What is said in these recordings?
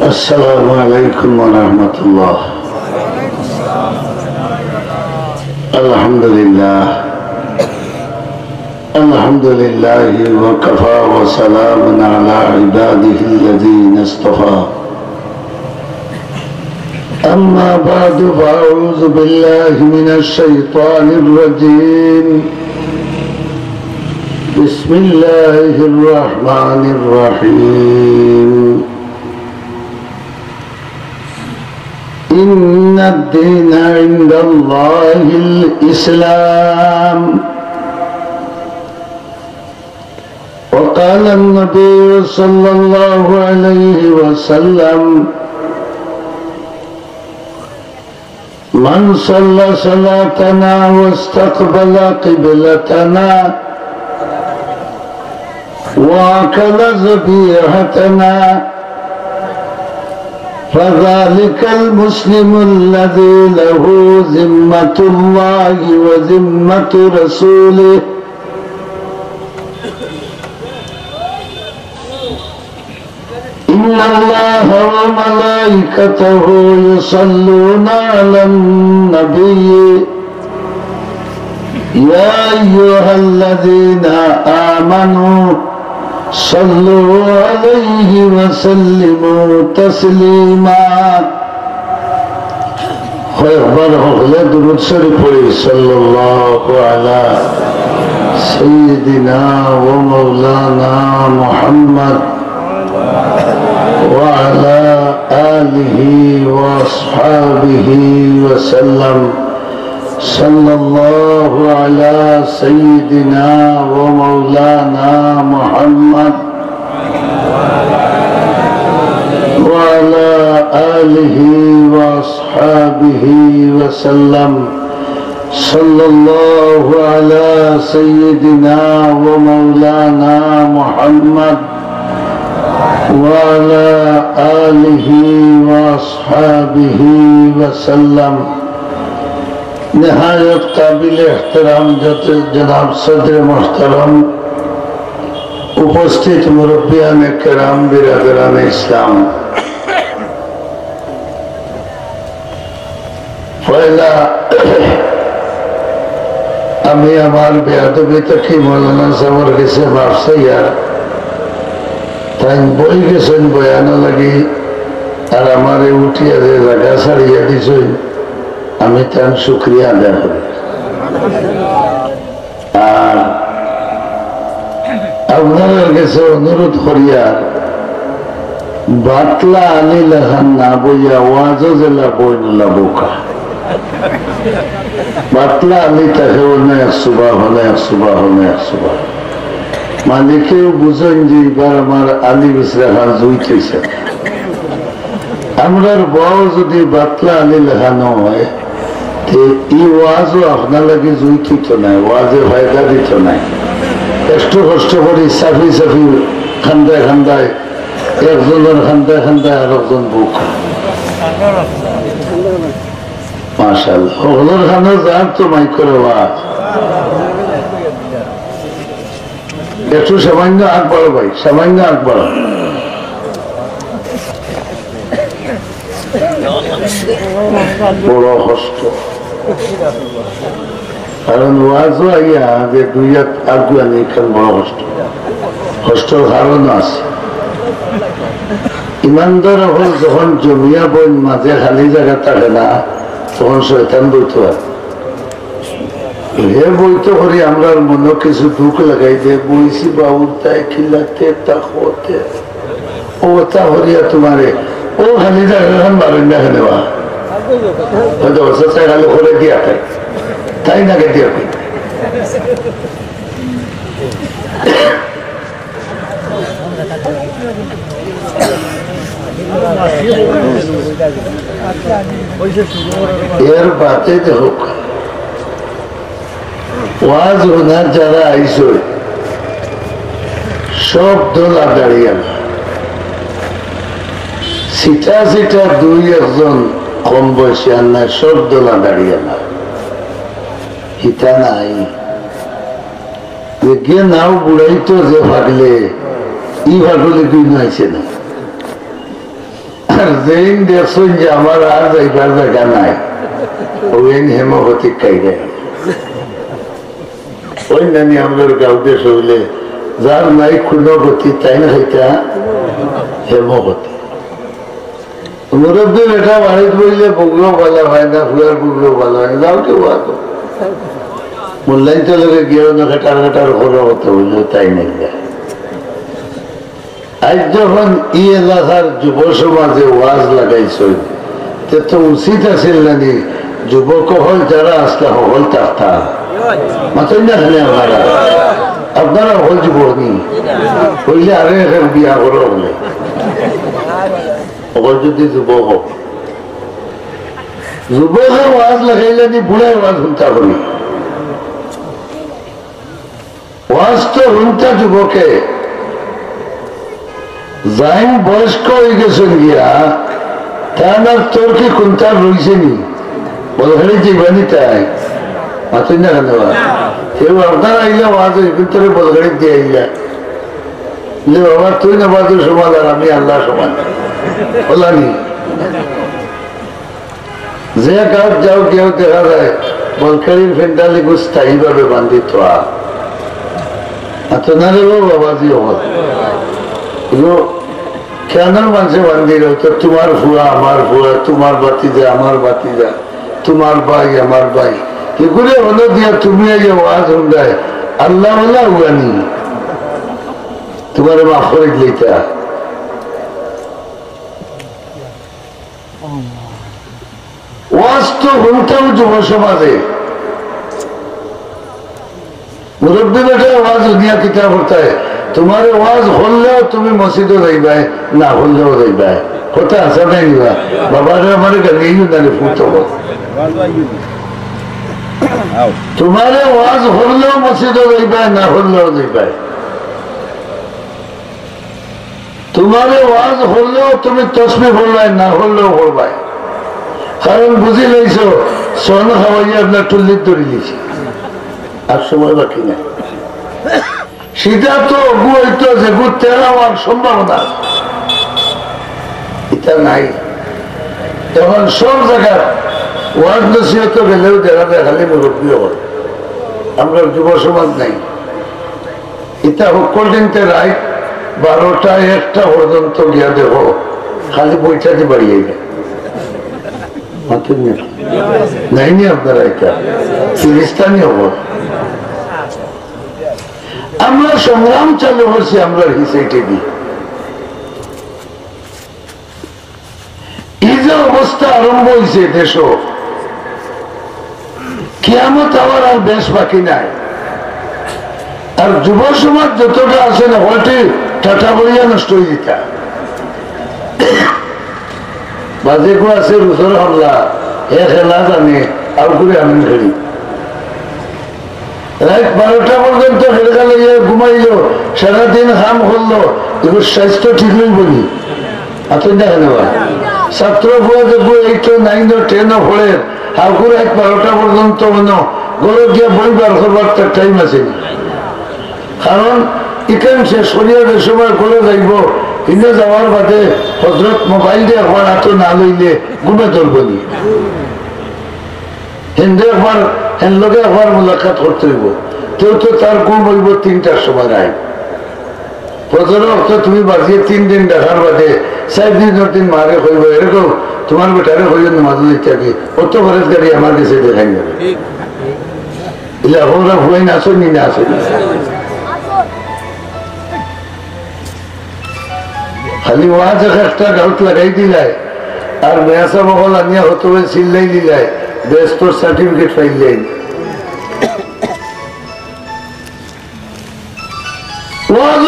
السلام عليكم ورحمة الله. الحمد لله الحمد لله وكفى وسلام على عباده الذين اصطفى. أما بعد فأعوذ بالله من الشيطان الرجيم. بسم الله الرحمن الرحيم. إن الدين عند الله الإسلام. وقال النبي صلى الله عليه وسلم: من صلى صلاتنا واستقبل قبلتنا وأكل ذبيحتنا فذلك المسلم الذي له ذمة الله وذمة رسوله. إن الله وملائكته يصلون على النبي يا أيها الذين آمنوا صلوا عليه وسلموا تسليما. خير هغلا درود شريف صلى الله على سيدنا ومولانا محمد وعلى آله وأصحابه وسلم. صلى الله على سيدنا ومولانا محمد وعلى آله وأصحابه وسلم. صلى الله على سيدنا ومولانا محمد وعلى آله وأصحابه وسلم. نهایت قابل احترام جناب صدر محترم، উপস্থিত মুরব্বিয়ান কেরাম, বিরাদরান ইসলাম, পয়লা আমি আমার বেয়াদবি থেকে মৌলানা সাহেবের কাছে মাফ চাইয়া, তাই বই গেছেন বয়ানো লাগি আর আমারে উঠিয়া যে জায়গা ছাড়িয়া দিছই, আমি তার শুক্রিয়া আদায় করি। আর আপনাদের কাছে অনুরোধ করিয়া বাতলা আনি লেখান না বইয়া ওয়াজ জেলা বই নলা বোকা বাতলা আনি তাকে অনেক সুবাহ অনেক সুবাহ অনেক সুবাহ মানে কেউ বুঝেন যে এবার আমার আলী বিসরা খান জুইতেছে। আমরার বউ যদি বাতলা আনি লেখানো হয় এই ওয়াজও আপনার লাগে জুইত নাই, ওয়াজে ফায়দা দিত নাই। একটু কষ্ট করি সাফি সাফি খান্দায় খান্দায়, একজনের খান্দায় খান্দায় আর একজন বুক মাশাআল্লাহ ওগুলোর খানা যান তো মাই করে ওয়াজ একটু সামান্য আগ বাড়ো ভাই, সামান্য আগ বাড়ো। বড় কষ্ট, কারণ ওয়াজও আইয়া যে দুই এক আগুয়া নেই, বড় কষ্ট। কষ্টর কারণও আছে। ইমানদার হল যখন জমিয়া বই মাঝে খালি জায়গা থাকে না, তখন শয়তান বইতে হয়। হে বইতে করি আমরা মনে কিছু দুঃখ লাগাই যে বইছি বাউতায় খিলাতে তাকতে ও তা হরিয়া তোমারে ও খালি জায়গা খান মারেন না খেলে বা হয়তো অসুস্থ খালি করে দিয়া তাই তাই না কে দিয়া এর বাতে হোক ওয়াজ ওনার যারা আইস সব দোলা দাঁড়িয়ে না, সিটা সিটা দুই একজন কম বয়সী আর নাই, সব দোলা দাঁড়িয়ে না। হিতা নাই গিয়ে নাও বুড়াইতো যে ভাগলে ই ভাগলে দুই নাইছে না। আর যেদিন দেখছেন যে আমার আর যাইবার জায়গা নাই ওই হেমপতিক খাইবে ওই নানি আমাদের গাঁতে শৈলে যার নাই কোনো গতি তাই না খাইতা হেমপতি মুরব্বী বেটা বাড়িতে বললে বুগলো ভালো হয় না ফুয়ার বুগলো ভালো হয় না যাও কেউ আতো মূল্যায়ন তো লোকে গিয়েও না কাটার কাটার ঘরে হতে বললো তাই নাই আজ যখন ই এলাকার যুব সমাজে ওয়াজ লাগাইছ তো উচিত আছিল নানি যুবক হল যারা আসলে হল তার মাতই না খালি আপনারা হল যুবক নি হইলে আরে এখন বিয়া করো হলে অকল যদি যুবক হোক যুবকের ওয়াজ লাগাইলে নি বুড়াই ওয়াজ শুনতা করি ওয়াজ তো শুনতা যুবকে যাই বয়স্ক হয়ে গেছেন গিয়া তার তোর কি কোনটা রয়েছে নি বলখানি জীবানি তাই মাতুই না কেন কেউ আপনার আইলে ওয়াজ ভিতরে বলখানি দিয়ে আইলা বাবা তুই না বাজু সমান আর আমি আল্লাহ সমান বলানি যে গাঁত যাও কেউ দেখা যায় বলখানির ফেন্ডালি গু স্থায়ী ভাবে বান্ধিত আপনারে বাবাজি হল কেন মানুষে বান্ধিল তো তোমার ফুয়া আমার ফুয়া তোমার বাতিজা আমার বাতিজা তোমার ভাই আমার ভাই এগুলো হলো দিয়া তুমি ওয়াজ শুনলায় আল্লাহ বলা উগানি তোমার মাফ করে দিলেটা ওয়াজ তো শুনতাম যুব সমাজে মুরব্বী বেটা ওয়াজ দুনিয়া কিতাব হতে তোমার ওয়াজ হলেও তুমি মসজিদে যাইবাই না হলেও যাইবাই কথা আছে নাই নিবা বাবার আমার গালিও জানে ফুটো তোমার ওয়াজ হলেও মসজিদে যাইবাই না হলেও যাইবাই তোমার ওয়াজ হলেও তুমি তসবি পড়বাই না হলেও পড়বাই কারণ বুঝি লাইছো সোন খাওয়াই আপনার টুল্লির দড়ি লিছি আর সময় বাকি নাই সেটা তো গু হইতো যে গু তেরা হওয়ার সম্ভাবনা এটা নাই তখন সব জায়গার ওয়াজ নসিহত গেলেও দেখা যায় খালি মুরব্বী হল আমরা যুব সমাজ নাই এটা সকল দিনতে রাত 12টা 1টা পর্যন্ত গিয়া দেখো খালি বইটাকে বাড়িয়ে যায় নাই নি আপনারা এটা ফিলিস্তানি হব আমরা সংগ্রাম চালু করছি আমরা হিসেবে এই যে অবস্থা আরম্ভ হয়েছে দেশ কিয়ামত আবার আর বেশ বাকি নাই আর যুব সমাজ যতটা আছে না হলটি টাটা বলিয়া নষ্ট হয়ে যেতা বাজে কো আছে রুসর হামলা এ খেলা জানে আর করে আমি খেলি রাত 12টা পর্যন্ত খেলকা লইয়া ঘুমাইলো সারাদিন হাম করলো এগুলো স্বাস্থ্য ঠিক হই বলি আপনি দেখেন ছাত্র বুয়া দেখবো 8 9 10 হলে হাউ করে রাত 12টা পর্যন্ত মনে গরু গিয়ে বই বার করবার তার টাইম আছে কারণ এখান সে শরীরের সময় করে যাইব কিন্তু যাওয়ার বাদে হজরত মোবাইল দিয়ে একবার হাত না লইলে ঘুমে ধরবো নি হিন্দু একবার হেনলোকে একবার মোলাকাত করতে হইব কেউ তো তার ঘুম হইব 3টার সময় নাই প্রথম অর্থ তুমি বাজিয়ে 3 দিন দেখার বাদে 4 দিন মারে হইব এরকম তোমার বেটারে হইব নামাজ ইত্যাদি অত খরচ গাড়ি আমার কাছে দেখাই যাবে এলে ওরা হুয়াই না আসেনি না আসেনি খালি ওয়াজ একটা গাউট লাগাই দিলাই আর মেয়াসা মহল আনিয়া হতো চিল্লাই দিলাই বেস্ট সার্টিফিকেট পাইলেন ওয়াজ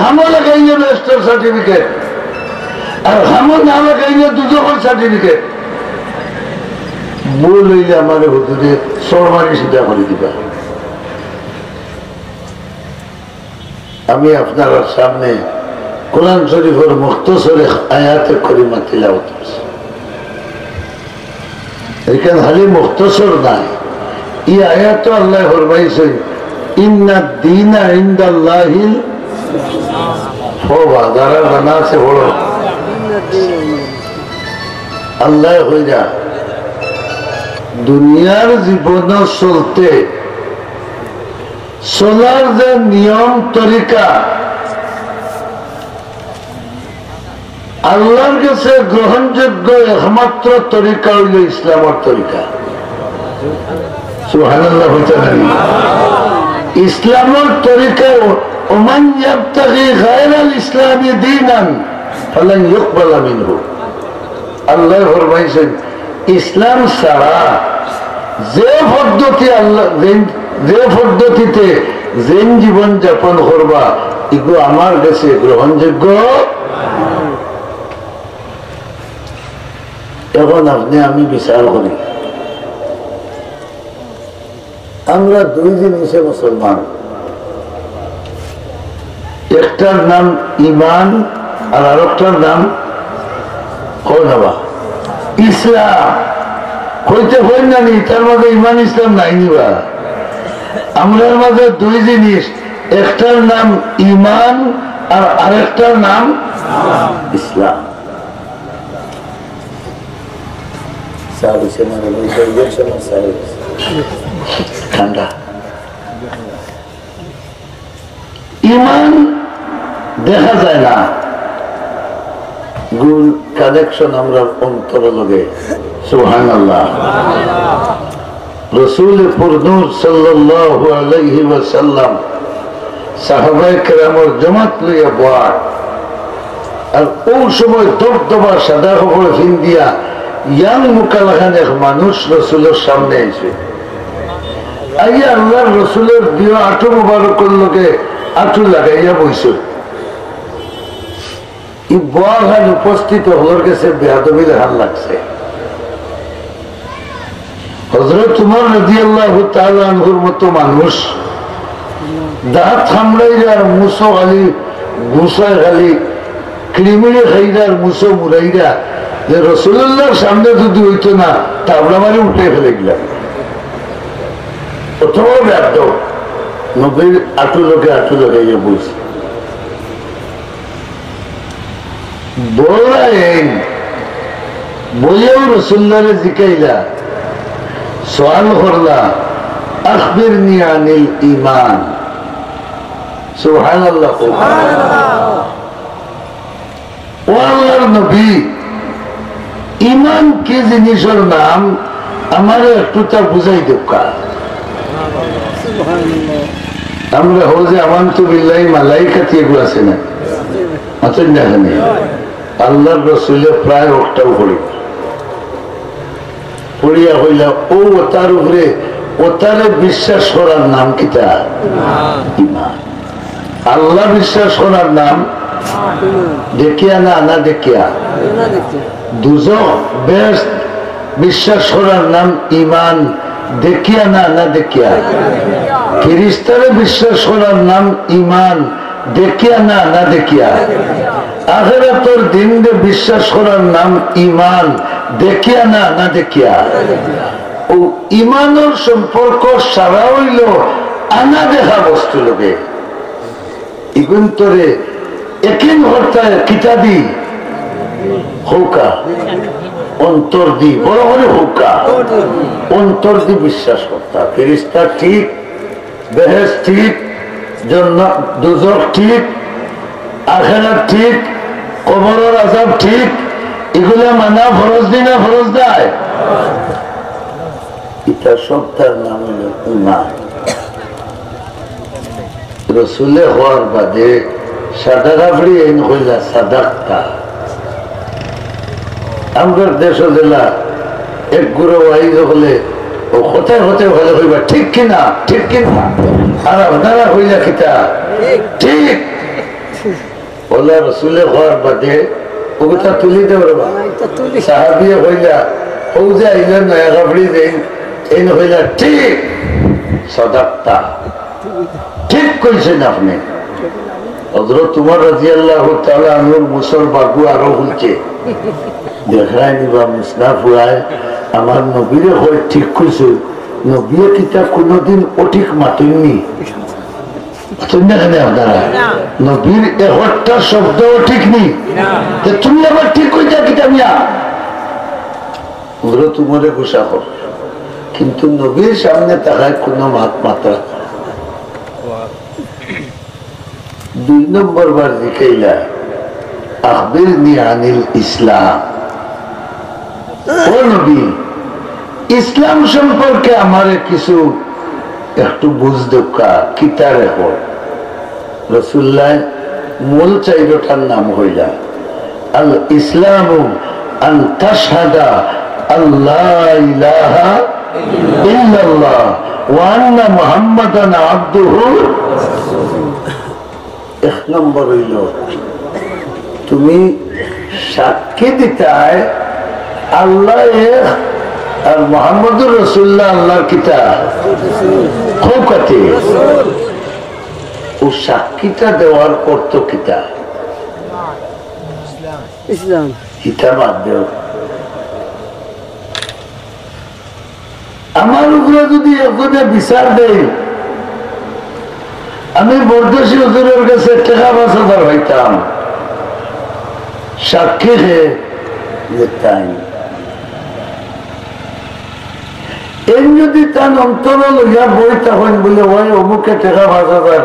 হামো লাগাইলে বেস্ট সার্টিফিকেট আর হামো না লাগাইলে দুজনের সার্টিফিকেট বই লইলে আমার হুজুরে সরমারি সিধা করে দিবা আমি আপনার সামনে কোরআন শরীফের মুখতসরে আয়াতে করিমা তিলাওয়াত করছি এখানে খালি মুখতসর নাই এই আয়াত আল্লাহ ফরমাইছেন ইন্নাদ দীনা ইনদাল্লাহিল তওবা যারা জানা আছে বড় আল্লাহ হইরা দুনিয়ার জীবন চলতে চলার যে নিয়ম তরিকা আল্লাহর কাছে গ্রহণযোগ্য একমাত্র তরিকা হইল ইসলামের তরিকা। সুবহানাল্লাহ বলতে পারি। ইসলামের তরিকা ওমান ইয়াবতাগি গায়রাল ইসলামি দীনান ফালান ইউকবালা মিনহু। আল্লাহ ফরমাইছেন ইসলাম ছাড়া যে পদ্ধতি আল্লাহ যে পদ্ধতিতে যেন জীবন যাপন করবা এগুলো আমার কাছে গ্রহণযোগ্য। এখন আপনি আমি বিচার করি আমরা দুই জিনিসে মুসলমান, একটার নাম ইমান আর আরেকটার নাম ইসলাম। হইতে হয় না নি তার মাঝে ইমান ইসলাম নাই নিবা। আমরার মাঝে দুই জিনিস, একটার নাম ইমান আর আরেকটার নাম ইসলাম। ঠান্ডা ইমান দেখা যায় না, গুল কানেকশন আমরা অন্তর লগে। সুবহানাল্লাহ। রাসূল পুরনূর সাল্লাল্লাহু আলাইহি ওয়াসাল্লাম সাহাবায়ে কেরামের জামাত লইয়া বয়ার, আর ওই সময় দবদবা সাদা কাপড় ফিন্দিয়া ইয়াং মুকালাখান এক মানুষ রাসূলের সামনে আইছে। আইয়া আল্লাহর রাসূলের দিয়ে আঁটু মুবারকের লগে আঁটু লাগাইয়া বইছে। এই বয়াখান উপস্থিত হওয়ার কাছে বেয়াদবি দেখান লাগছে। হযরত উমর রাদিয়াল্লাহু তাআলা আনহুর মতো মানুষ দাঁত খামড়াইরার মুসো খালি গুসায় খালি ক্রিমিনে খাইরার মুসো মুরাইরা যে রাসূলুল্লাহর সামনে যদি হইতো না তাবলা মারি উঠে ফেলে গেলাম। প্রথম ব্যর্থ নবীর আঁটু লাগাইয়া বলছে। বলেও রাসূলুল্লাহরে জিকাইলা, সওয়াল করলা, আখবিরনি আনিল ঈমান। সুবহানাল্লাহ। ও আল্লাহর নবী, ঈমান কি জিনিসের নাম আমার একটু তা বুঝাই দোকা। আমরা হজে আমানতু বিল্লাহি মালাইকাতি এগুলো আছে না, আছেন না? এখানে আল্লাহর রাসূলের প্রায় ওটাও পড়ি পড়িয়া হইলা ও তার উপরে ওতারে বিশ্বাস করার নাম কিতা? ঈমান। আল্লাহ বিশ্বাস করার নাম দেখিয়া না না দেখিয়া। দুজখ বেহেশত বিশ্বাস করার নাম ঈমান দেখিয়া না না দেখিয়া। ফেরেশতারে বিশ্বাস করার নাম ঈমান দেখিয়া না না দেখিয়া। আখিরাতের দিনে বিশ্বাস করার নাম ঈমান দেখিয়া না না দেখিয়া। ও ঈমানের সম্পর্ক সারা হইল আনা দেখা বস্তু লগে। ইগুন্তরে একিন হর্তায় কিতাবি হৌকা অন্তর দি বড় বড় হৌকা অন্তর দি বিশ্বাস করতা। ফেরেশতা ঠিক, বেহেশত ঠিক, জান্নাত দোজখ ঠিক, আখিরাত ঠিক, কবরের আযাব ঠিক, এগুলা মানা ফরজ দি না ফরজ দেয়? এটা সব তার নাম হল ঈমান। রাসূলে হওয়ার বাদে সাদা কাপড়ি এন হইলা সাদাক্তা। আমরা দেশ জেলা এক গুরু ওয়াইজ হলে ও কোথায় কোথায় ভালো হইবা ঠিক কিনা ঠিক কিনা, আর আপনারা হইলা কিতা ঠিক বলে রাসূলে হওয়ার বাদে ও কথা তুলি দেবে সাহাবিয়ে হইলা ও যে আইলেন নয়া কাপড়ি দেন এই হইলা ঠিক সাদাক্তা, ঠিক কইছেন আপনি। হযরত উমর রাদিয়াল্লাহু তাআলা আনহুর মুসর বাগু আরো হইছে দেখায় নিবা মুসনা ফুয়ায় আমার নবীরে হয় ঠিক কইছে। নবীয়ে কিতা কোনদিন অঠিক মাতেননি। আপনারা নবীর একটা শব্দ ঠিক নেই, তুমি আবার ঠিক কইতা কিতা মিয়া? হযরত উমরে গোসা হোক, কিন্তু নবীর সামনে তাকায় কোনো মাত্রা। 2 নম্বর বার জিকাইলা আখবিরনি আনিল ইসলাম, ও নবী ইসলাম সম্পর্কে আমারে কিছু একটু বুঝ দোকা কিতা রেখো। রাসূলুল্লাহ মূল চাইরটার নাম হইলা আল ইসলামু আন তাশহাদা আল্লাহ ইলাহা ইল্লাল্লাহ ওয়া আন্না মুহাম্মাদান আবদুহু। 1 নম্বর হইল তুমি সাক্ষী দিতায় আল্লাহ এক আর মুহাম্মদুর রাসূলুল্লাহ আল্লাহর কিতাব খোকাতে। ও সাক্ষীটা দেওয়ার অর্থ কিতা? ইসলাম। কিতা বাদ দেও। আমার উপরে যদি একজনে বিচার দেয়, আমি বরদোষী হুজুরের কাছে টাকা 5,000 হইতাম, সাক্ষী হে দেখতাম। এই যদি তার অন্তর লইয়া বই তখন বলে ওই অমুকে টাকা 5,000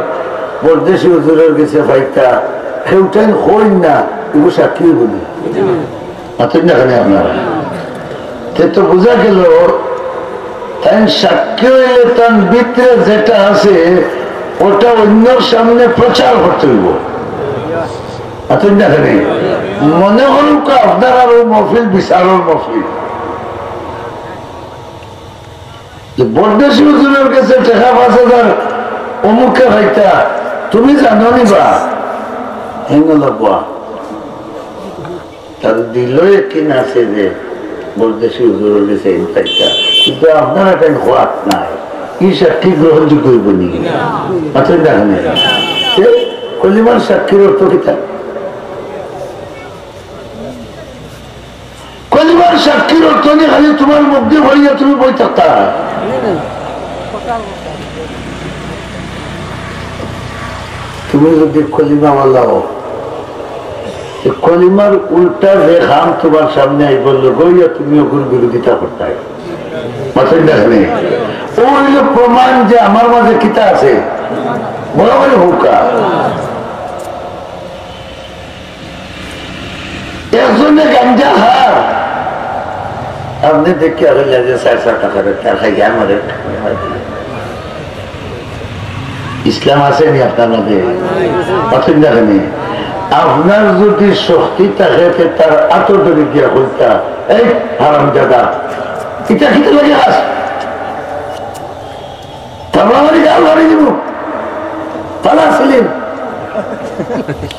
বরদেশি হুজুরের কাছে পাইতা, সেটাই হই না, এগুলো সাক্ষী বলি না আপনারা। তো বোঝা গেল তাই সাক্ষী হইলে তার ভিতরে যেটা আছে ওটা অন্যর সামনে প্রচার করতে হইব। মনে করুক আপনার আরো মহফিল বিচারের মহফিল, বরদেশি হুজুরের কাছে টাকা 5,000 অমুকে ভাইতা তুমি জানো নিবা হেঙ্গা তার দিল কিন আছে যে বরদেশি হুজুরের কাছে পাইতা, কিন্তু আপনার একটা হাত নাই, কি সাক্ষী গ্রহণযোগ্য হইব নি? কলিমার সাক্ষীর অর্থ কিতা? কলিমার সাক্ষীর অর্থ নিয়ে খালি তোমার মধ্যে হইয়া তুমি বই থাকতা। তুমি যদি কলিমাওয়ালা হো, কলিমার উল্টা যে খাম তোমার সামনে আই বললো গইয়া তুমি ওগুর বিরোধিতা করতে মাথায় দেখেনি। ও হইল প্রমাণ যে আমার মাঝে কিতা আছে, বড় বড় হুকা। একজনে গাঞ্জা হার আপনি দেখে হইলে যে 400 টাকার তার খাই আমাদের ইসলাম আসেনি আপনার মধ্যে, মাথায় দেখেনি। আপনার যদি শক্তি থাকে তার আতর ধরে গিয়া বলতা এই হারাম দাদা এটা খেতে লাগে আস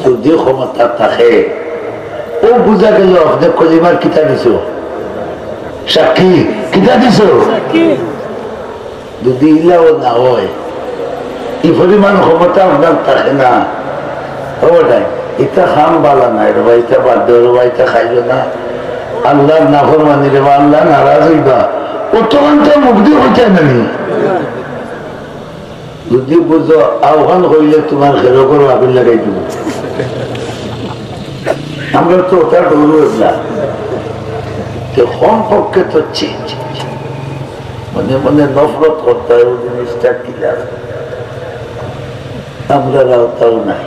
যদি ক্ষমতা থাকে ও বুঝা গেল আপনি কলিমার কিতা দিছ, সাক্ষী কিতা দিছ। যদি ইলাও না হয় এই পরিমাণ ক্ষমতা আপনার থাকে না, ওটাই এটা খাম বালা নাই রে ভাই, এটা বাদ দেও রে ভাই, এটা খাইল না, আল্লাহর নাফরমানি রে, আল্লাহ নারাজ হইবা, অতটা মুগ্ধ হইতে নানি। যদি বুঝো আহ্বান হইলে তোমার ঘেরো করো আগুন লাগাই দিব। আমরা তো ওটা ডরু না, কম পক্ষে তো মনে মনে নফরত করতে হয়, ওই জিনিসটা কি লাগে আমরা রাওতাও নাই।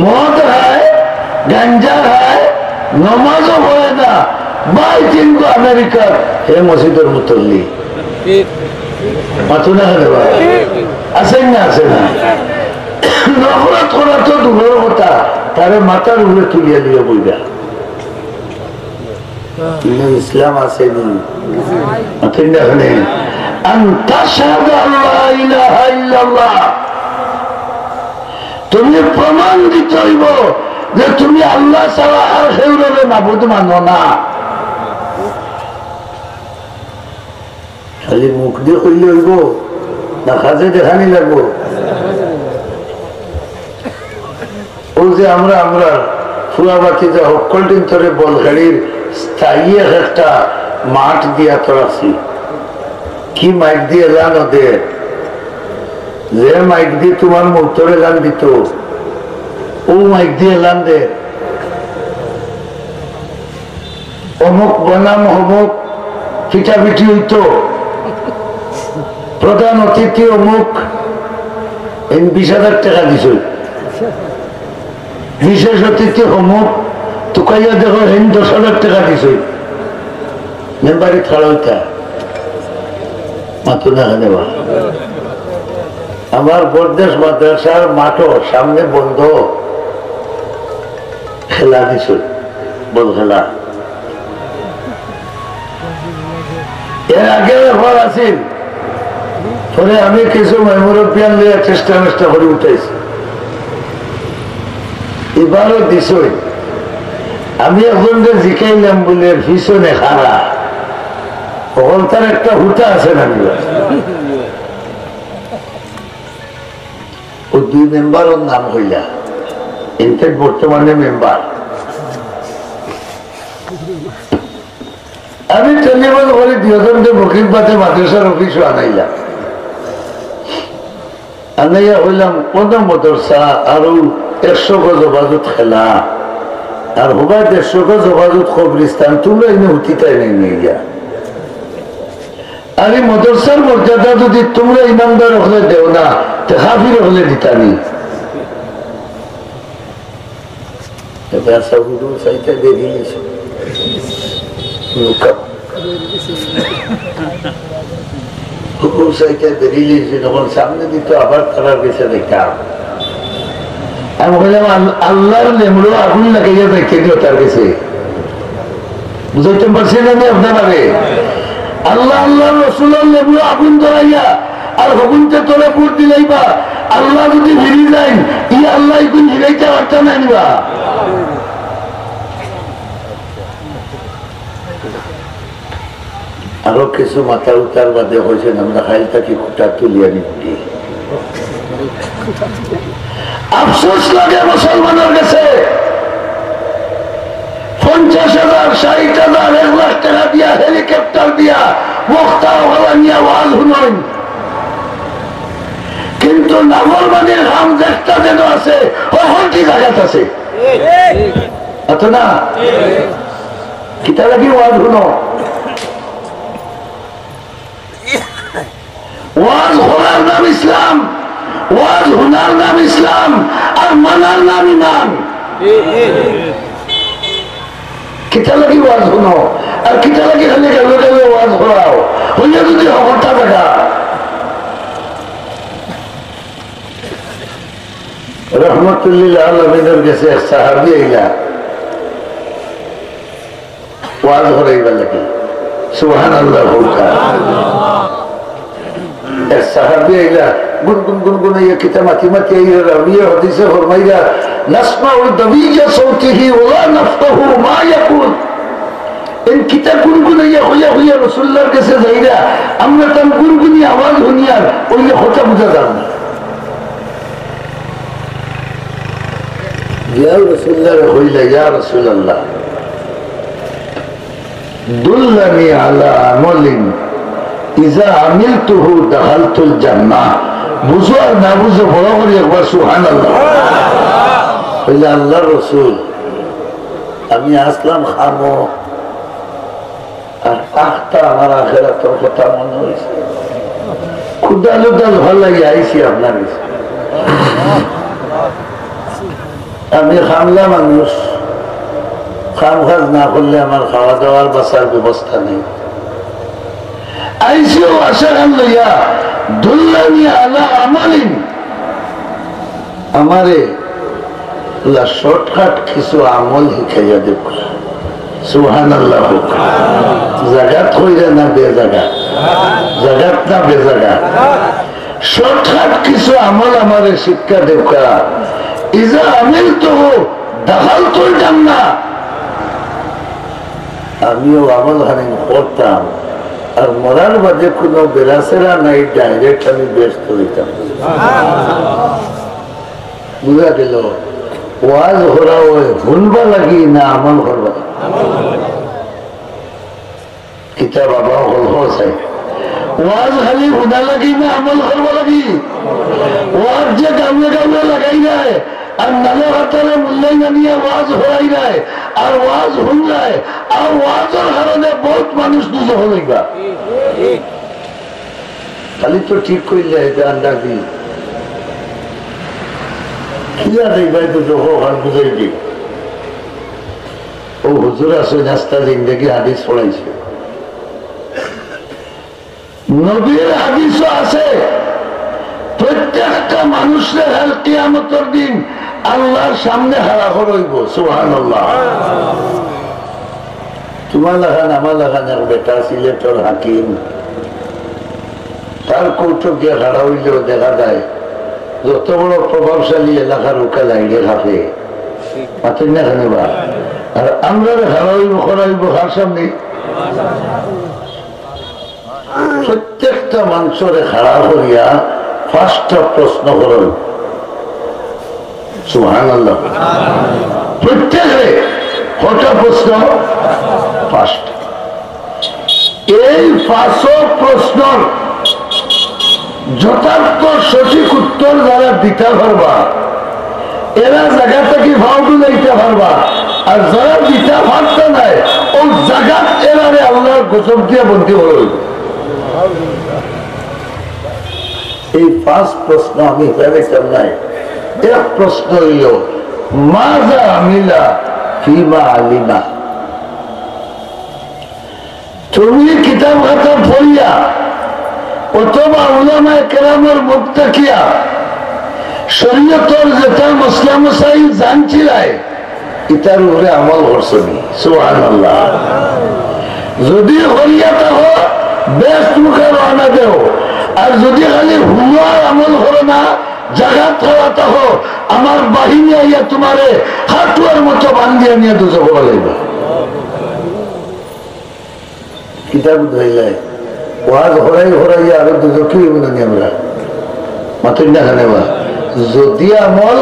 মদ হয়, গাঞ্জা হয়, নমাজও হয় না, বাই কিন্তু আমেরিকার হে মসজিদের মুতল্লি মাথু না আসেন না, আসে না। নফরত করা তো দূরের কথা, তারে মাথার উপরে তুলিয়া দিয়ে বইবা। ইসলাম আসেনি মাথুন দেখেন তুমি প্রমাণ দিতে হইব যে তুমি আল্লাহ ছাড়া আর সেউরে মাবুদ মানো না। খালি মুখ দিয়ে কইলে হইব না, কাজে দেখানি লাগবো। ও যে আমরা ফুয়াবাতি যে হকল দিন ধরে বলগাড়ির স্থায়ী একটা মাঠ দিয়া তো আছি, কি মাইক দিয়ে এলান ওদের, যে মাইক দিয়ে তোমার মোটরে এলান দিত ও মাইক দিয়ে এলান দে। অমুক বনাম অমুক পিঠাপিঠি হইত, প্রধান অতিথি অমুক 20,000 টাকা দিছ, বিশেষ অতিথি অমুক তুকাইয়া দেখো 10,000 টাকা দিছ। মেম্বারি থাড়া মাথু না নেবা। আমার বরদেশ মাদ্রাসার মাঠও সামনে বন্ধ, খেলা দিছ, বল খেলা। এর আগে ব্যাপার আছিল, পরে আমি কিছু মেমোরিয়াল নিয়ে চেষ্টা করে উঠেছি, এবারও দিছই। আমি এখন যে জিকাইলাম বলে ভীষণে খারা, তখন তার একটা হুটা আছে না, ও 2 মেম্বার ওর নাম হইলা, ইনফ্যাক্ট বর্তমানে মেম্বার। আমি টেলিফোন করে 2 বকির পাতে মাদ্রাসার অফিসও আনাইলাম, আনাইয়া হইলাম কোন মদরসা আরো 100 গজ বাজুত খেলা আর হবার 150 গজ বাজুত কবরিস্তান, তোমরা এনে উঠিতাই নেই নিয়ে গিয়া। আর এই মদরসার মর্যাদা যদি তোমরা ইমানদার হলে দেও না, হাফির হলে দিতানি। চাইতে বেরিয়ে যখন সামনে দিত আবার তারা বেছে দেখতাম। আমি বললাম আল্লাহর লেমড়ো আগুন লাগাইয়া দেখতে দিও তার কাছে, বুঝাইতে পারছি না আমি আপনারে। আল্লাহ আল্লাহ রসুলের লেমড়ো আগুন ধরাইয়া আর হগুনতে তোলে পুর দিলাইবা, আল্লাহ যদি ফিরি যাই ই আল্লাহ এগুন হিরাইতে পারত না নিবা। আরো কিছু মাথা উতার বাদে হয়েছেন আমরা খাইল থাকি কুটা তুলিয়া নিবি। আফসোস লাগে মুসলমানের কাছে 50,000, 60,000, 1 লাখ টাকা দিয়া হেলিকপ্টার দিয়া বক্তা হওয়া নিয়ে ওয়াজ শুনেন, কিন্তু নাফরমানির হাম দেখতে যেন আছে হলটি জায়গাত আছে এত না। কিতা লাগি ওয়াজ শুনো, ওয়াজ হওয়ার নাম ইসলাম, ওয়াজ হুনার নাম ইসলাম, আর মানার নাম ইমান। কিতা লাগি ওয়াজ শুনো আর কিতা লাগি খালি গেলে গেলে ওয়াজ করাও হইলে যদি হকটা দেখা। রহমতুল্লাহ আলমিনের কাছে সাহাবী আইলা ওয়াজ করাইবা লাগে, সুবহানাল্লাহ বলতা। সাহাবী আইলা গুনগুন গুনগুনাইয়া কিতা মাতি মাতি আইয়া রাবিয়া হাদিসে ফরমাইলা নাসমাউ দাবিয়া সাউতিহি ওয়া নাফকাহু মা ইয়াকুল। এই কিতা গুনগুনাইয়া হইয়া হইয়া রাসূলুল্লাহর কাছে যাইরা আমরা তার গুনগুনি আওয়াজ শুনিয়া ওইলে কথা বুঝা যায় না। ইয়া রাসূলুল্লাহ হইলা ইয়া রাসূলুল্লাহ দুল্লানি আলা আমালিন ইজা আমিলতুহু দাখালতুল জান্নাহ। বুঝো আর না বুঝো বড় করে একবার সুবহানাল্লাহ বলে। আল্লাহর রাসূল আমি আসলাম খামো আর আখটা আমার আখিরাতের কথা মনে হয়েছে, খুদাল উদাল ভাল লাগে আইসি আপনার কাছে। আমি খামলা মানুষ, খাম খাজ না করলে আমার খাওয়া দাওয়ার বাসার ব্যবস্থা নেই। আইসিও আশা খান লইয়া দুল্লানি আলা আমালিন, আমারে শর্টকাট কিছু আমল শিখাইয়া দেব। সুবহানাল্লাহ। জাগাত হইলে না বেজাগা, জাগাত না বেজাগা, শর্টকাট কিছু আমল আমারে শিক্ষা দেবকা। ইজা আমিলতুহু দাখালতুল জান্নাহ, আমিও আমল হানি করতাম আর মরার বাদে কোনো বেরাসেরা নাই, ডাইরেক্ট আমি ব্যস্ত হইতাম। বুঝা গেল ওয়াজ হরা শুনবা লাগি না আমল করবা। কিতা বাবা হল চাই ওয়াজ খালি শুনা লাগি না আমল করবা লাগি। ওয়াজ যে গাঁৱে গাঁৱে লাগাই যায় আর নালে হাতারে মূল্যায় না নিয়ে ওয়াজ হরাই যায় আর ওয়াজ হন যায় আর ওয়াজের কারণে বহুত মানুষ দুজো হইবা খালি তো ঠিক করলে আন্ডা দিই খিয়া দেখবাই তো যখন বুঝাই দিই ও হুজুর আছে নাস্তা জিন্দগি হাদিস পড়াইছে নবীর হাদিসও আছে প্রত্যেকটা মানুষের হাল কিয়ামতের দিন আল্লাহর সামনে হারা হইব সুবহানাল্লাহ তোমার লাগান আমার লাগানের বেটা সিলেটর হাকিম তার কৌতুক গিয়ে হারা হইলেও দেখা যায় যত বড় প্রভাবশালী এলাকার উকা লাইনে থাকে মাতেন না খানে বা আর আমরা হারা হইব করাইব কার সামনে প্রত্যেকটা মানুষের খাড়া করিয়া ফার্স্টটা প্রশ্ন করেন সুবহানাল্লাহ প্রত্যেকে কটা প্রশ্ন ফার্স্ট এই পাঁচ প্রশ্নর যথার্থ সঠিক উত্তর যারা দিতে পারবা এরা জায়গা থেকে ভাউডু লাইতে পারবা আর যারা দিতে পারতে নাই ও জায়গা এরারে আল্লাহর গোসব দিয়ে বন্দি হল এই পাঁচ প্রশ্ন আমি ভেবেছিলাম নাই এক প্রশ্ন হইল মাজা আমিলা ফিমা আলিমা তুমি কিতাব খাতা পড়িয়া অথবা উলামায়ে কেরামের মুখ তাকিয়া শরীয়তের যেটা মসলা মসাইল জানছিলাই এটার উপরে আমল করছনি সুবহানাল্লাহ যদি হইয়া থাকো বেস্ট মুখে রওনা দেও আর যদি খালি হুয়ার আমল করো না জায়গা থাকা থাকো আমার বাহিনী আইয়া তোমারে হাতুয়ার মতো বান্ধিয়া নিয়ে দুজো বলা লাগবে কিতাব ধরলাই ওয়াজ হরাই হরাইয়া আরো দুজো কি আমরা মাতুন না খানে বা যদি আমল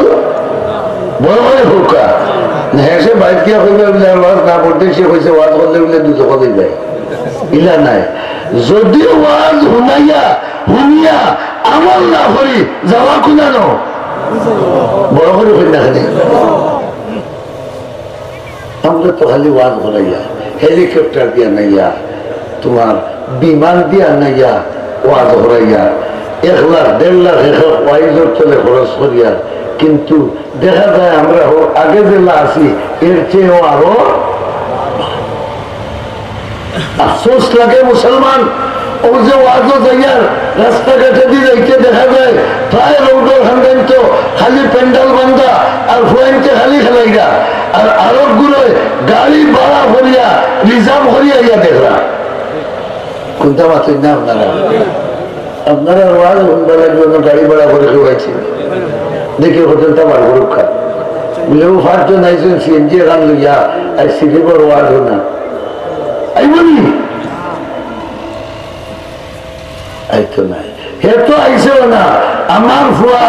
বড় করে হুকা হেসে বাইক দিয়া হইবে বলে ওয়াজ না পড়তে সে হয়েছে ওয়াজ করলে বলে দুজো কথা যায় ইলা নাই যদি ওয়াজ শুনাইয়া শুনিয়া আমল না করি যাওয়া কুনানো বড় করে হই না খালি আমরা তো খালি ওয়াজ করাইয়া হেলিকপ্টার দিয়া নাইয়া তোমার বিমান দিয়া নাইয়া ওয়াজ করাইয়া 1 লাখ 1.5 লাখ ওয়াইজর চলে খরচ করিয়া কিন্তু দেখা যায় আমরা আগে জেলা আছি এর চেয়েও আরো আফসোস লাগে মুসলমান ও যে ওয়াজও যাইয়ার রাস্তাঘাটে দিয়ে যাইতে দেখা যায় প্রায় রোডের খান তো খালি প্যান্ডাল বান্ধা আর ফুয়াইতে খালি খেলাইরা আর আরব গুলোয় গাড়ি ভাড়া করিয়া রিজার্ভ করিয়া ইয়া দেখরা কোনটা মাত্র না আপনারা ওয়াজ হুন্ডালের জন্য গাড়ি ভাড়া করে খেয়েছি দেখি হোটেলটা বার করুক খা বলেও ফার্স্টজন আইসেন সিএনজি এখান লইয়া আর সিটিপর ওয়াজ না আইবনি আইতো নাই হে তো আইসেও না আমার ফুয়া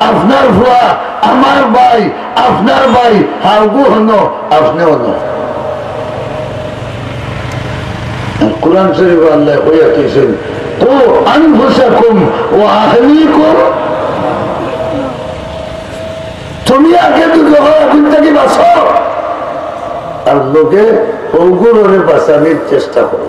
আপনার ফুয়া আমার ভাই আপনার ভাই হাউগু হনো আপনি হনো কুরআন শরীফ আল্লাহ হইয়া কইছেন কু আনফুসাকুম ওয়া আহলিকুম তুমি আগে দুটো এখন থেকে বাঁচো আর লোকে ওগুলোরে বাঁচানোর চেষ্টা করো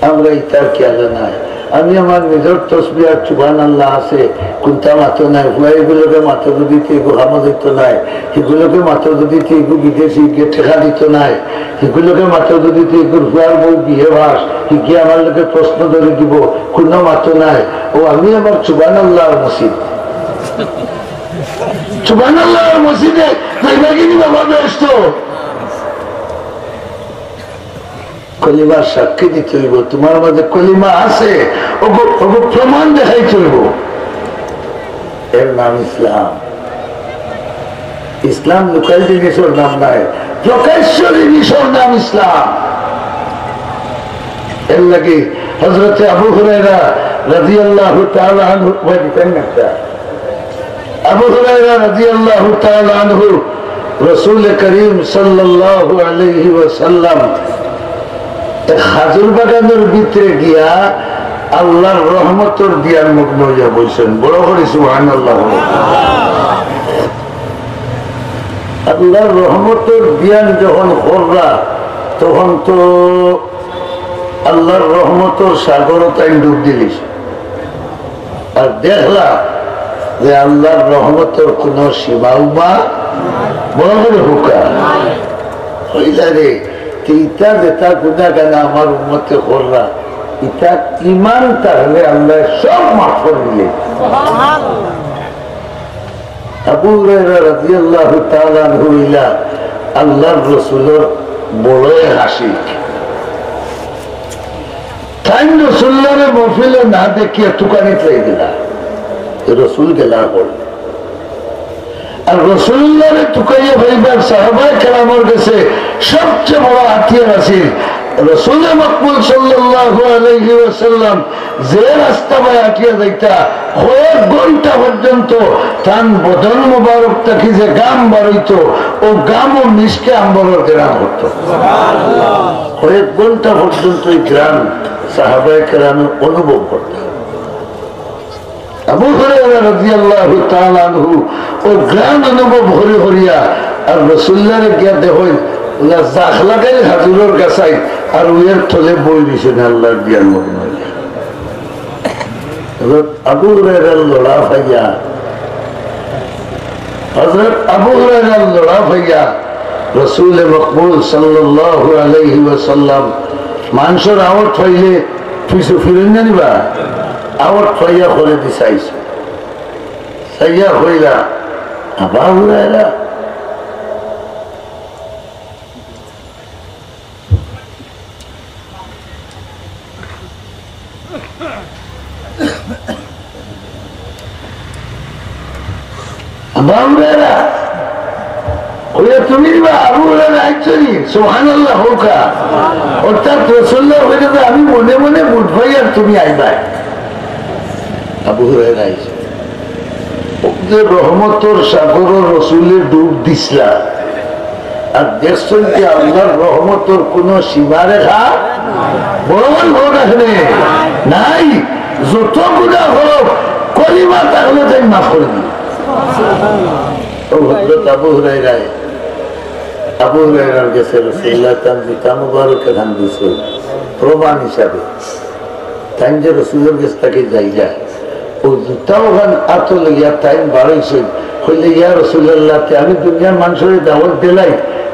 আমরা ইতার খেয়াল নাই আমি আমার নিজের তসবিহ আর সুবহানাল্লাহ আছে কোনটা মাত্র নাই এগুলোকে মাত্র দিতে এগো হামা দিত নাই এগুলোকে মাত্র দিতে এগো বিদেশি গিয়ে ঠেকা দিত নাই এগুলোকে মাত্র দিতে এগুর হুয়ার বউ বিয়ে ভাস গিয়ে আমার লোকে প্রশ্ন ধরে দিব কোনো মাত্র নাই ও আমি আমার সুবহানাল্লাহ মসজিদ সুবহানাল্লাহর মসজিদে যাইবা কিনি বাবা ব্যস্ত কলিমার সাক্ষী দিতে হইব তোমার মাঝে কলিমা আছে ওগো প্রমাণ দেখাই চলব এর নাম ইসলাম ইসলাম লোকাল জিনিসের নাম নাই প্রকাশ্য জিনিসের নাম ইসলাম এর লাগে হযরত আবু হুরায়রা রাদিয়াল্লাহু তাআলা আনহু আবু হুরায়রা রাদিয়াল্লাহু তাআলা আনহু রাসূল করিম সাল্লাল্লাহু আলাইহি ওয়াসাল্লাম খাজুর বাগানের ভিতরে গিয়া আল্লাহর রহমতের দিয়ার মুগ্ন হইয়া বলছেন বড় করে সুবহানাল্লাহ। আল্লাহর রহমতের জ্ঞান যখন কররা তখন তো আল্লাহর রহমতের সাগরতায় ডুব দিলিস আর দেখলা যে আল্লাহর রহমতের কোন সীমাউমা বড় করে হুকা হইলা রে ইটা যেটা গুণা কেন আমার উন্মতে কররা ইটা ইমান তাহলে আল্লাহ সব মাফ করে দিলে আবু হুরায়রা রাদিয়াল্লাহু তাআলা আনহু ইলা আল্লাহর রাসূলের বড় হাসি তাই রাসূলের মহফিলে না দেখিয়া তুকানি চাই দিলা রাসূল গেলা বল আর রাসূলুল্লাহরে তুকাইয়া ভাইবার সাহাবায়ে কেরামের কাছে সবচেয়ে বড় হাতিয়ার আছে রাসূল মাকবুল সাল্লাল্লাহু আলাইহি ওয়াসাল্লাম যে রাস্তা বাই হাঁটিয়া যাইতা কয়েক ঘন্টা পর্যন্ত তান বদন মোবারক থাকি যে গাম বাড়িত ও গাম ও মিশকে আম্বরের গ্রাম হতো কয়েক ঘন্টা পর্যন্ত এই গ্রাম সাহাবায়ে কেরামের অনুভব করত আবু হুরায়রা রাদিয়াল্লাহু তাআলা আনহু ও গ্রাম অনুভব হরি হরিয়া আর রাসূলুল্লাহরে গিয়া দেখেন ওলা জাখ লাগাই হাজুরের গাছাই আর উয়ের থলে বই দিছে না আল্লাহর জ্ঞান মহিমা আবু হুরায়রার লড়া ভাইয়া হযরত আবু হুরায়রার লড়া ভাইয়া রাসূল মাকবুল সাল্লাল্লাহু আলাইহি ওয়াসাল্লাম মানুষের আওয়াজ হইলে পিছু ফিরেন জানিবা আওয়াজ হইয়া করে দিছাইছে সাইয়া হইলা আবু হুরায়রা তুমি অর্থাৎ রাসূলুল্লাহ হইতে আমি মনে মনে বুঝ ভাই আর তুমি আইবা আবু হুরায়রা আইছে যে রহমতের সাগর রাসূলের ডুব দিছলা আর দেখছেন যে আল্লাহর রহমতের কোন সীমা রেখা বড় বড় এখানে নাই যত গুনাহ হোক কলিমা তাহলে তাই মাফ করে দিই আবু হুরায়রার কাছে রাসূলুল্লাহ তান জুতা মুবারকে ধান দিছে প্রমাণ হিসাবে তাই যে রাসূলের কাছে তাকে যাইয়া ও জুতা ওখান আত লইয়া টাইম বাড়াইছে হইলে ইয়া রাসূলুল্লাহ আমি দুনিয়ার মানুষের দাওয়াত দিলাই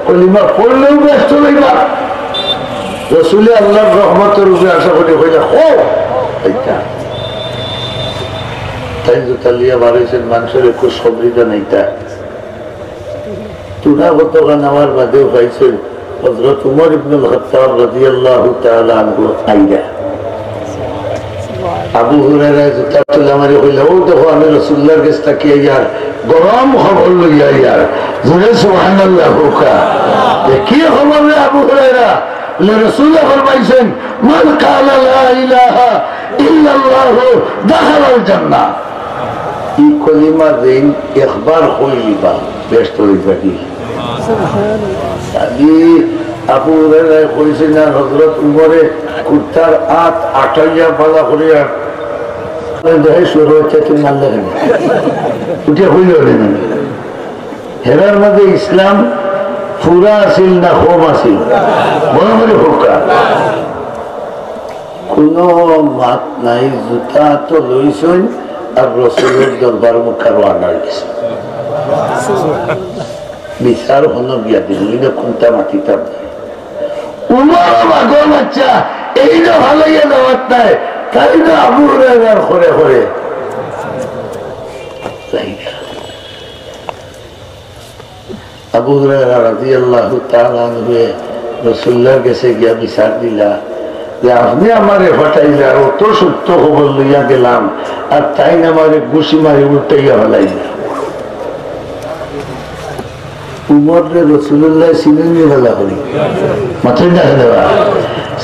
কলিমা পড়লেও ব্যস্ত লইবা রাসূলে আল্লাহর রহমতের উপরে আশা করি হইলে ও এইটা তাই জুতা লিয়া বাড়াইছেন মানুষের একটু সবরিদা নেইটা তুনা গতকাল আমার বাদেও পাইছেন হযরত উমর ইবনুল খাত্তাব রাদিয়াল্লাহু তাআলা আনহু আইয়া আবু হুরায়রা জুতা তুলে আমারে কইল ও দেখো আমি রাসূলুল্লাহর কাছে তাকিয়ে ইয়ার গরম খবর লইয়া ইয়ার জোরে সুবহানাল্লাহ হুকা কি খবর রে আবু হুরায়রা বলে রাসূলুল্লাহ ফরমাইছেন মান কালা লা ইলাহা ইল্লাল্লাহ দাখালাল জান্নাহ এই কলিমা দিন একবার কইলিবা ব্যস্ত হইবা কি আবু হুরায়রা কইছেন না হযরত উমরে কুত্তার আট আটাইয়া বালা করিয়া দেহে শুরু হচ্ছে তুমি মানলে কেন উঠে হইল না হেরার মধ্যে ইসলাম পুরা আসিল না হোম আসিল বড় বড় হোকা কোন মাত নাই জুতা তো লইছেন আর রাসূলের দরবার মুখার আনার গেছে বিচার হলো বিয়া দিল কোনটা মাটিটা উমর মাগর বাচ্চা এই না ভালো ইয়ে দাওয়াত নাই তাই না আবু হুরায়রার ঘরে ঘরে আবু হুরায়রা রাদিয়াল্লাহু তাআলা আনহু রাসূলুল্লাহর কাছে গিয়া বিচার দিলা যে আপনি আমারে হটাইলা অত সত্য খবর লইয়া গেলাম আর তাই না আমারে ঘুষি মারি উল্টাইয়া ফেলাইলা উমরে রাসূলুল্লাহ চিনেননি ভালো করি মাথায় দেখা দেওয়া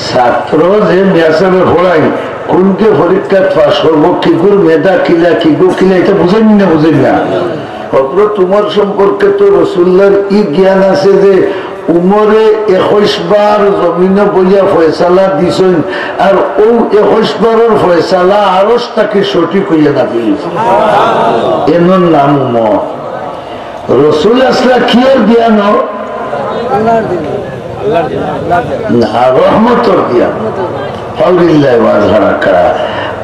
ছাত্র যে মেয়াসাবে পড়াই কোনকে পরীক্ষা পাস করবো কিগুর মেধা কিলা কিগু কিলা এটা বুঝেনি না বুঝেন না হযরত উমর সম্পর্কে তো রাসূলুল্লাহর ই জ্ঞান আছে যে উমরে 21 বার জমিনে বইয়া ফয়সালা দিছেন আর ও 21 বারের ফয়সালা আরশ তাকে সঠিক হইয়া না দিয়েছে এমন নাম উমর রসুল আসলা কি আর দিয়ানো না রহমতর দিয়া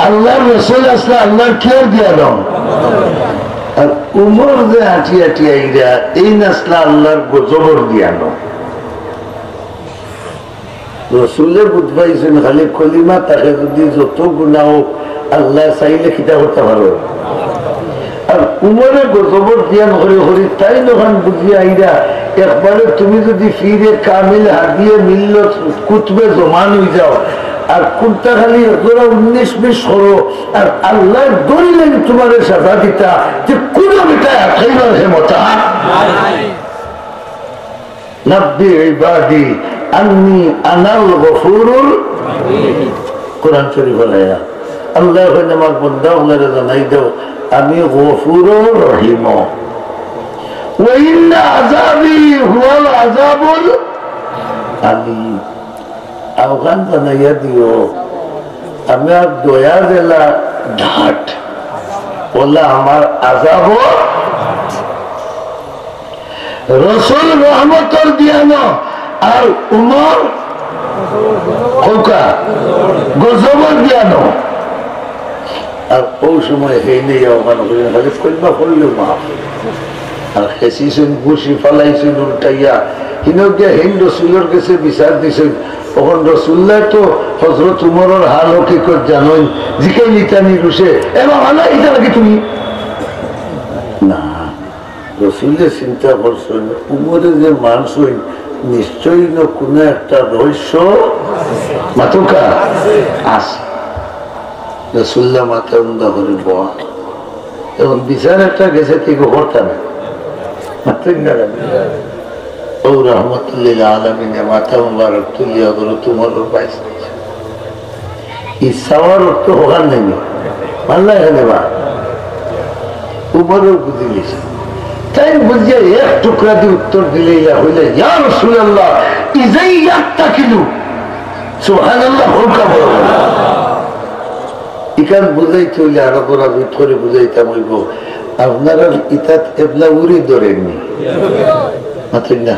আল্লাহর রসুল আসলা আল্লাহর কি আর দিয়ানো আর উমর যে হাঁটি হাঁটি আইরা এই নাসলা আল্লাহর গজবর দিয়ানো রসুলে বুঝবাইছেন খালি কলিমা তাকে যদি যত গুণা হোক আল্লাহ চাইলে খিতা করতে পারো আর উমরে গজবর জ্ঞান করে করি তাই যখন বুঝিয়ে আইরা একবারে তুমি যদি ফিরে কামিল হাদিয়ে মিলল কুতবে জমান হয়ে যাও আর কোনটা খালি 19-20 করো আর আল্লাহ দলিলেন তোমার সাজা দিতা যে কোন বেটা খাইবার হেমতা নব্বি ইবাদি আন্নি আনাল গফুরুল কোরআন শরীফ আলায়া আল্লাহ কইন আমার বান্দা ওনারে জানাই দাও আমি গফুরুর রহিম ওয়া ইন্না আযাবি হুয়াল আযাবুল আলীম আওগান জানাইয়া দিও আমি আর দয়া জেলা ঢাট বললে আমার আযাব রসুল রহমতর দিয়ানো আর উমর গজবর দিয়ানো আর ওই সময় সেই নেই কইবা করলেও মাফ আর খেসিছেন ঘুষি ফালাইছেন উল্টাইয়া হিনকিয়া হিন রসুলের কাছে বিচার দিছেন তখন রসুল্লাহ তো হজরত উমরের হাল হকিকত জানেন জিকে নিতানি রুসে এবার ভালো এটা নাকি তুমি না রসুলের চিন্তা করছেন উমরে যে মানুষ নিশ্চয়ই না কোনো একটা রহস্য মাতুকা আছে রসুল্লাহ মাথা উন্দা করে বয়া এবং বিচার একটা গেছে থেকে হরতা না মাত্রিক না ও রহমতুল্লিল আলমিনে মাথা মুবারক তুলিয়া করে তোমার পাইছ ইচ্ছাওয়ার অর্থ হোকার নেই মানলা এখানে বা উমরও বুঝে গেছে তাই বুঝিয়ে এক টুকরা দিয়ে উত্তর দিলে ইয়া হইলে ইয়া রাসূলুল্লাহ ইজাই ইয়াত্তাকিলু সুবহানাল্লাহ হোকা বড় ইকান বুঝাইতে হইলে আরো করা করে বুঝাইতাম হইব আপনারা ইতাত এবলা উড়ি ধরেননি মাত্র না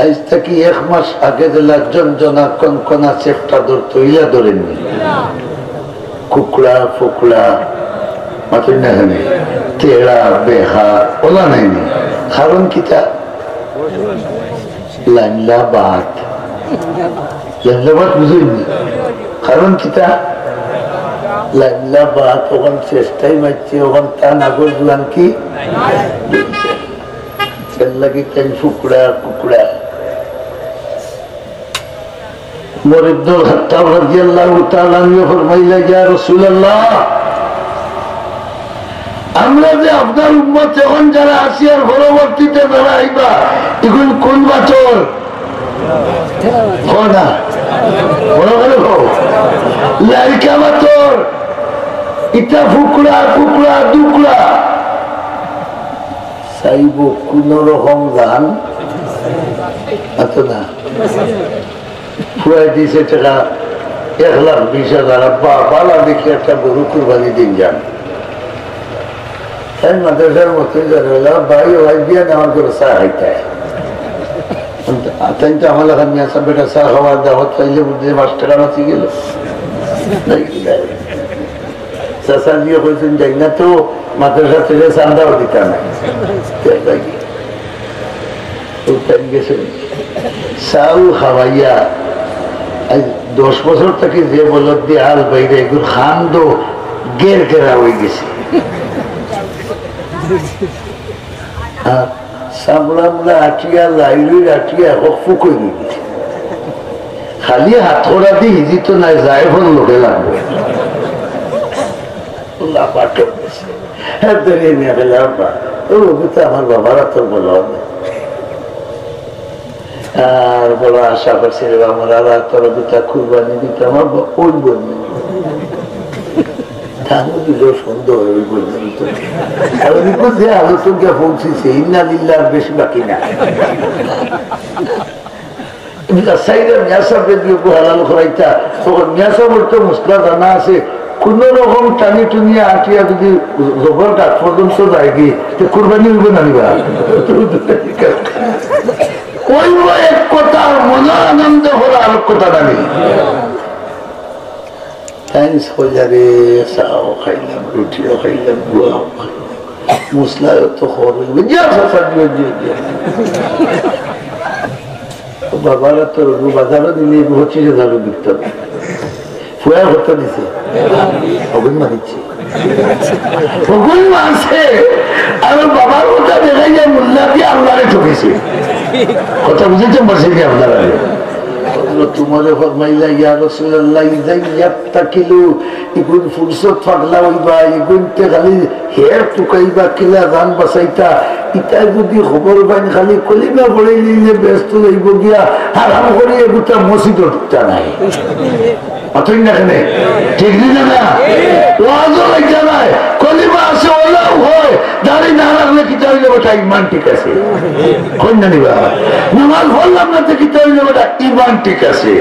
আজ থেকে 1 মাস আগে জেলা জনজনা কনকনা চেপটা ধরতো ইলা ধরেননি কুকড়া ফুকড়া মাত্র না তেড়া বেহা ওলা নাইনি কারণ কিতা লাইলাবাদ লাইলাবাদ বুঝিনি কারণ কিতা লাইলাবাদ ওখান চেষ্টাই মারছে ওখান তা নাগর জুয়ান কি লাগি তাই ফুকড়া কুকড়া মরিবুল খাত্তাব রাদিয়াল্লাহু তাআলা আনহু ফরমাইলেন ইয়া রাসূলুল্লাহ আমরা যে আপনার উম্মত এখন যারা আছি আর পরবর্তীতে যারা আইবা এখন কোন বাচর না বড় বড় লাইকা বাচর ইটা ফুকড়া কুকড়া দুকড়া চাইব কোন রকম গান না ফুয়াই দিয়েছে টাকা 1,20,000 আব্বা বালা দেখে একটা গরু কুরবানি দিন যান তাই মাদ্রাসার মতোই জানা ভাই ভাই দিয়ে নেওয়ার করে চা খাইতে তাই তো আমার এখন মিয়া সাহেব বেটা চা খাওয়ার দাওয়াত পাইলে বুঝতে 5 টাকা বাঁচি গেল চাষা দিয়ে কইছেন যাই না তো মাদ্রাসা থেকে চান্দাও দিতে নাই চাউল খাওয়াইয়া 10 বছর থেকে যে বলদ দিয়ে হাল বাইরে এগুলো খান দো গের গেরা হয়ে গেছে সামলা আটিয়া লাইলুই আটিয়া ফুকই গেছে খালি হাতড়া দিয়ে হিজিত নাই যায় ফোন লোকে লাগবে আমার বাবারা তোর বলা আর বড় আশা করছি আমার তোর দুটা কুরবানি দিতে আমার ওই বলবি দিলেও সুন্দর ওই বলবি আলোচনা পৌঁছেছে ইন্না লিল্লাহ বেশি বাকি না হালাল করাইতা তখন মিয়াসাবর তো মশলা জানা আছে কোন রকম টানি টুনিয়া আটিয়া যদি জবর কাঠ পর্যন্ত যায় কি কোরবানি হইব না নিবা ওই এক কথা মনে আনন্দ হলো আর কথা জানি রে চাও খাইলাম রুটিও খাইলাম গুয়াও মশলাও তো বাবারা তো বাজারও দিলে হচ্ছে যাবে বিকতে ফুয়া হত্যা দিছে অগুন দিচ্ছে অগুন মারছে আর বাবার কথা দেখাই যায় মোল্লা দিয়ে আল্লাহরে ঠকেছে কথা বুঝেছেন বলছে কি আপনারা তোমারে ফরমাইলা ইয়া রাসূলুল্লাহ ইয়াত্তাকিলু ইগুন ফুরসত ফাগলা হইবা ইগুনতে খালি হের টুকাইবা কিলা জান বাঁচাইতা ইটা যদি খবর পাইন খালি কলিমা পড়ে নিলে ব্যস্ত হইব গিয়া হারাম করে গোটা মসজিদ ঢুকতা নাই অতই না কেন ঠিক না না ওয়াজও লাগা নাই কলিমা আছে ওলাও হয় দাড়ি না রাখলে কি হইলে ওটা ইমান ঠিক আছে কোন না নিবা নামাজ পড়লাম না তো কি হইলে ওটা ইমান ঠিক আছে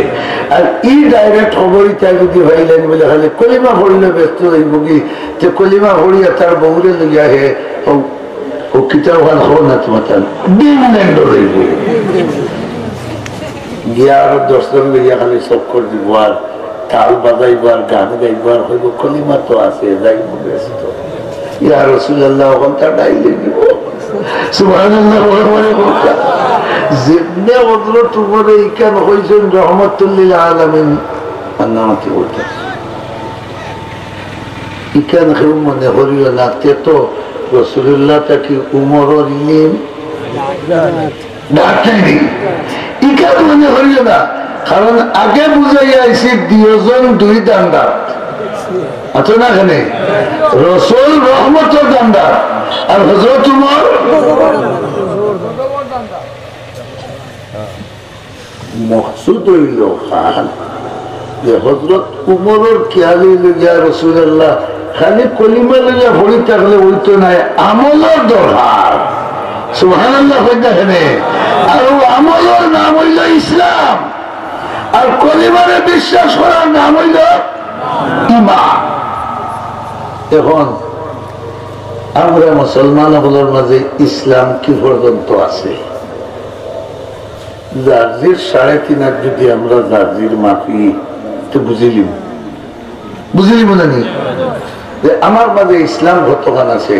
আর ই ডাইরেক্ট খবরই তাই যদি হইলেন বলে খালি কলিমা পড়লে ব্যস্ত হইব কি যে কলিমা পড়িয়া তার বহুরে লইয়া হে ও কিতাব খান খবর না তোমার দিন ল্যান্ড হইব গিয়া আর 10 জন লইয়া খালি চক্কর দিব আর তাল বাজাইবার গান গাইবার হইব কলিমা তো আছে যাইব ব্যস্ত ইয়া রাসূলুল্লাহ ওখানটা ডাইলে দিব সুবহানাল্লাহ জিবনে হযরত উমর ইকান হইছেন রাহমাতুল লিল আলামিন আন্নামতি বলতে ইকান কেউ মনে করিল না তো রাসূলুল্লাহ তাকে উমরের ইলম ডাকেনি ইকান মনে করিল না কারণ আগে বুঝাইয়া আইছি দুজন দুই দান্ডা আচ্ছা না এখানে রসুল রহমতের দান্ডা আর হযরত উমর মকসুদ হইল খান যে হযরত উমরের খেয়ালি লইয়া রাসূলুল্লাহ খালি কলিমা লইয়া ভরি থাকলে হইতো নাই আমলের দরকার সুবহানাল্লাহ কইতা এখানে আর আমলের নাম হইল ইসলাম আর কলিমারে বিশ্বাস করার নাম হইল ঈমান এখন আমরা মুসলমান হলোর মাঝে ইসলাম কি পর্যন্ত আছে জার্জির 3.5 যদি আমরা জার্জির মাফি তো বুঝিলিম না নি যে আমার মাঝে ইসলাম কতখান আছে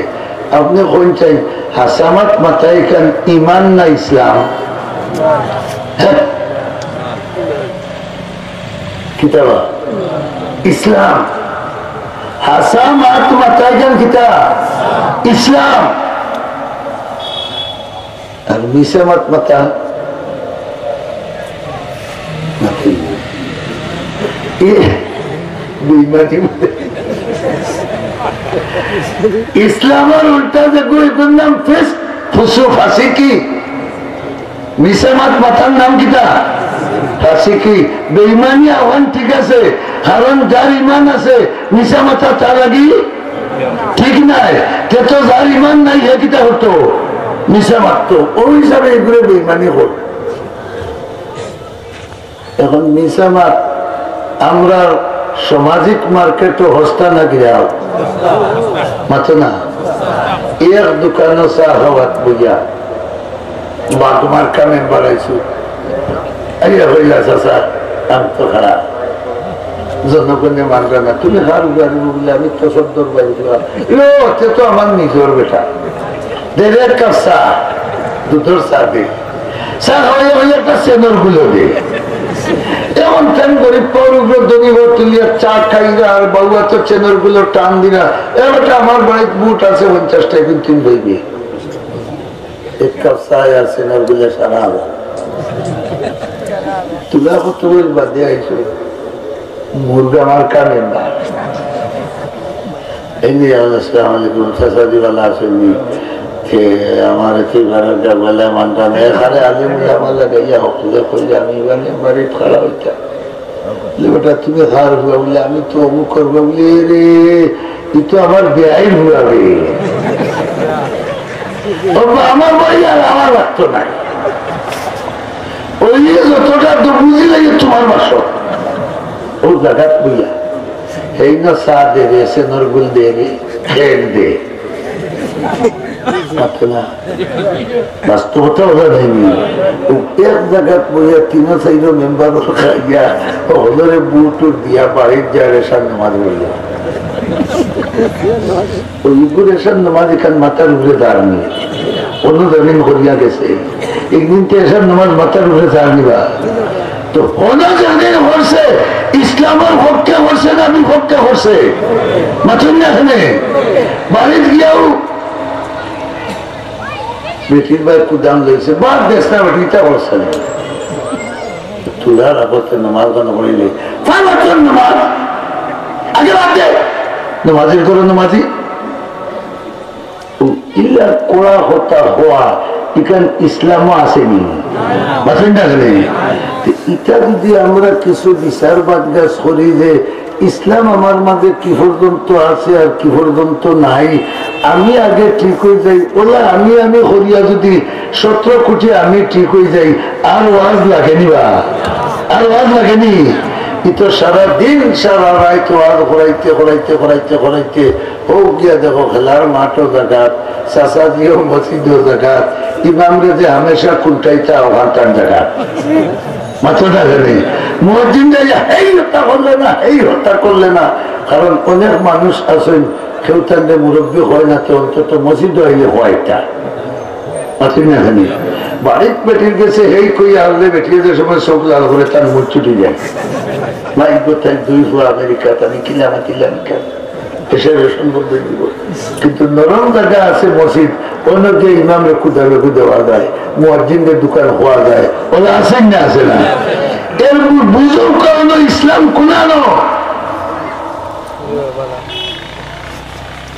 আপনি কোন চাই হাসামাত মাথায় খান ইমান না ইসলাম কিতাবা ইসলাম হাসামাত মাথায় খান কিতাব ইসলাম আর মিসামাত মাথা ইসলামের উল্টা দেখো এর নাম ফুসু ফাসিকি মিসামাত মাথার নাম কিতা ফাসিকি বেঈমানি আহ্বান ঠিক আছে কারণ যার ইমান আছে মিসা মাথা তার লাগি ঠিক নাই তো যার ইমান নাই হে কিতা হতো মিসা মারতো ওই হিসাবে এগুলো বেঈমানি হল এখন মিসা মাত আমরা সামাজিক মার্কেটও হস্তা না গিয়াও মাতো না এক দোকানও চা হওয়াত বুঝা বাঘ মার্কা মেম্বার আইসু আইয়া হইলা চাচা আমি তো খারাপ জনগণে মানবে না তুমি হারু গাড়ি বলে আমি তো শব্দর বাইরে তো আমার নিজের বেটা দেড় এক কাপ চা দুধর চা দে চা হয়ে হয়ে একটা চেনর গুলো দে এমন ফ্যান গরিব পৌরগুলো দনি তুলিয়া চা খাইরা আর বাবুয়া তো চেনর গুলো টান দিনা এবারটা আমার বাড়িতে বুট আছে 50 টাকা কিন্তু তুমি বইবে এক কাপ চা আর চেনর গুলো সারা আলা তুলা কত বাদে আইছো মুরগা আমার কানে না এমনি আসসালামু আলাইকুম চাচাদিওয়ালা আসেনি যে আমার এতে ঘরের বেলা মানটা নেই খারে আলিমুল্লাহ আমার লাগাইয়া হকুলে করলে আমি মানে বাড়ি খাড়া হইতাম বেটা তুমি খার হুয়া বলে আমি তো অমুক করবো বলে রে ই তো আমার বেআই হুয়া রে আমার বাড়ি আর আমার লাগতো নাই ওই যতটা তো বুঝি লাগে তোমার বাসক ও জায়গা বুঝা এই না চা দেবে সেনর গুল দেবে খেয়ে দে বাস্তবতা ওরা নেই এক জায়গা বইয়া তিন চাইল মেম্বার খাইয়া হলরে বুটুর দিয়া বাড়ির যায় রেশার নামাজ বইয়া ওইগুলো রেশার নামাজ এখান মাথার উপরে দাঁড় নিয়ে অন্য জমিন করিয়া গেছে একদিন তো এসার নামাজ মাথার উপরে দাঁড় নিবা তো অন্য জায়গায় করছে ইসলামের পক্ষে করছে না আমি পক্ষে করছে মাথুন না এখানে বাড়ির গিয়াও বেটির ভাই কুদাম লইছে বাদ দেশ না বেটিটা করছে না তুলার আগতে নামাজ গান করিলে নামাজ আগে বাদ দে নামাজের করো নামাজি ইল্লা কোড়া হতা হওয়া এখান ইসলামও আসেনি বাসেন না এটা যদি আমরা কিছু বিচারবাদ গাছ করি যে ইসলাম আমার মাঝে কি পর্যন্ত আছে আর কি পর্যন্ত নাই আমি আগে ঠিক হয়ে যাই ওলা আমি হরিয়া যদি 17 কোটি আমি ঠিক হয়ে যাই আর ওয়াজ লাগেনি বা আর ওয়াজ লাগেনি তো সারাদিন সারা রাত ওয়াজ করাইতে করাইতে করাইতে করাইতে হোক গিয়া দেখো খেলার মাঠও জায়গাত চাচাজিও মসজিদও জায়গাত ইমামরে যে হামেশা কুলটাইতা ওখানটার জায়গা মাথাটা গেলে মসজিদ এই হত্যা করলে না এই হত্যা করলে না কারণ অনেক মানুষ আছেন কেউ তাহলে মুরব্বী হয় না তো অন্তত মসজিদ হইলে হয় এটা মাথি না খানি বাড়ির বেটির গেছে এই কই আনলে বেটির যে সময় চোখ লাল করে তার মুখ ছুটি যায় ভাই কোথায় 2 ফুয়া আমেরিকা তানি কিলাম এসে রেশন করতে দিব কিন্তু নরম জায়গা আছে মসজিদ অন্যকে ইমামে কুদাবেকু দেওয়া যায় মুয়াজ্জিনের দোকান হওয়া যায় ওরা আছেন না আছে না এর বুঝুক কারণ ইসলাম কুনানো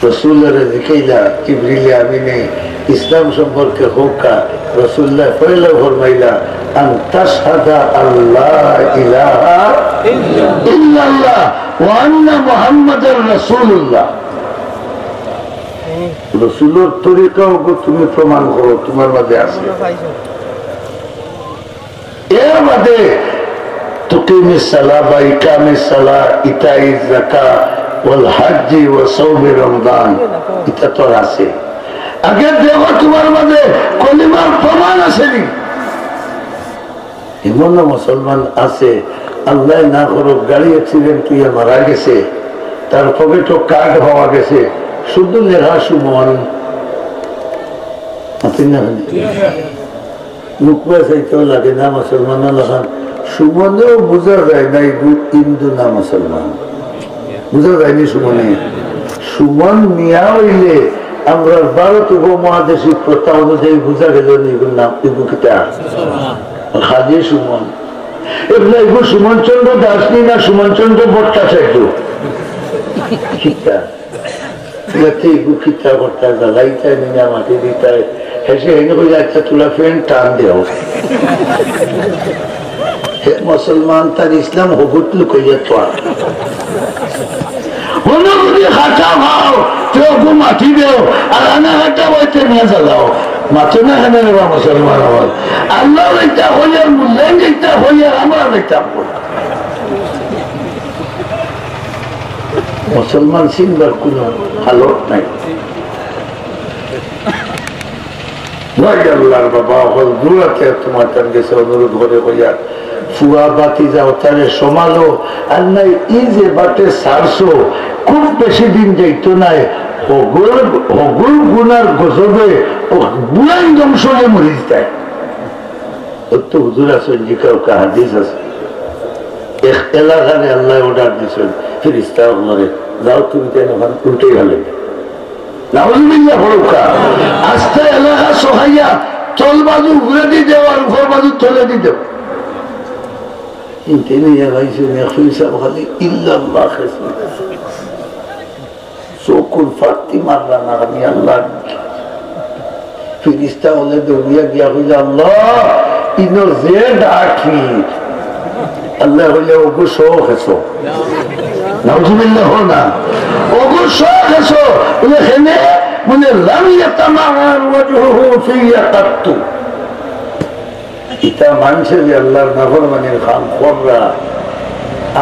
রসুল্লাহ দেখাইলা জিবরিলে আমিনে ইসলাম সম্পর্কে হোকা রসুল্লাহ পয়লা ফরমাইলা আন তাশহাদা আল্লাহ ইলাহা ইল্লাল্লাহ ওয়া আন্না মুহাম্মাদার রাসূলুল্লাহ রসুলের তরিকাও তুমি প্রমাণ করো তোমার মাঝে আছে এর মাঝে তুকিমিস সালাহ বা ইকামিস সালাহ ইতাইজ যাকাত ওয়াল হজ্জ ওয়া সাওম রমজান এটা তো আছে আগে দেখো তোমার মাঝে কলিমার প্রমাণ আসেনি এমন মুসলমান আছে আল্লাহ না করো গাড়ি অ্যাক্সিডেন্ট হইয়া মারা গেছে তার পকেটও কার্ড হওয়া গেছে শুধু লেখা সুমন মুখে চাইতেও লাগে না মুসলমান লেখান সুমনেও বোঝা যায় না হিন্দু না মুসলমান বুঝা যায়নি সুমনে সুমন মিয়া হইলে আমরা ভারত উপমহাদেশিক প্রথা অনুযায়ী বোঝা গেল এগুলো নাম এগুলো কিতা খালি সুমন এগুলো এগুলো সুমন চন্দ্র দাস নি না সুমন চন্দ্র ভট্টাচার্য খিতা এগুলো খিতা ভট্টা জ্বালাইতায় নিনা মাটি দিতায় হেসে হেনে করে একটা তুলা ফ্যান টান দেও মুসলমান তার ইসলাম হকুট লুকাইয়া তো হাঁটা ভাও কেউ মাটি দেও আর আনা হাঁটা বইতে নিয়ে জ্বালাও মাথো না হেনে নেবা মুসলমান হল আল্লাহ একটা হইয়ার মূল্যায়ন একটা হইয়ার আমার একটা মুসলমান চিনবার কোন হালত নাই আল্লাহর বাবা হল দূরাতে তোমার তার গেছে অনুরোধ করে হইয়ার ফুয়া বাতি যাও তারে সমালো আর নাই এই যে বাটে সারছো খুব বেশি দিন যাইতো নাই হগুল গুনার গজবে বুড়াই ধ্বংসে মরিচ দেয় ওর তো হুজুর আছেন যে কাউকে হাদিস আছে এক এলাকারে আল্লাহ অর্ডার দিয়েছেন ফিরিস্তা আপনারে যাও তুমি তাই ওখানে উল্টেই গেলে নাউজুবিল্লাহ হরকা আস্তে এলাকা সহাইয়া তল বাজু ঘুরে দিয়ে দেও আর উপর বাজু তলে দিয়ে দেও انتني يا غيثني يا خيسا وخلي إلا الله خسني سوق الفاتي مرة نغني الله ফিরিস্তা হলে দৌড়িয়া গিয়া হইল আল্লাহ ইনো জেড আখি আল্লাহ হইলে ওগু শোক হেসো নাউজুবিল্লাহ হো না ওগু শোক হেসো বলে হেনে বলে লাম ইয়াতামার ওয়াজহুহু ফিয়া কাত্তু ইতা মানছে যে আল্লাহর নাফরমানির খাম কররা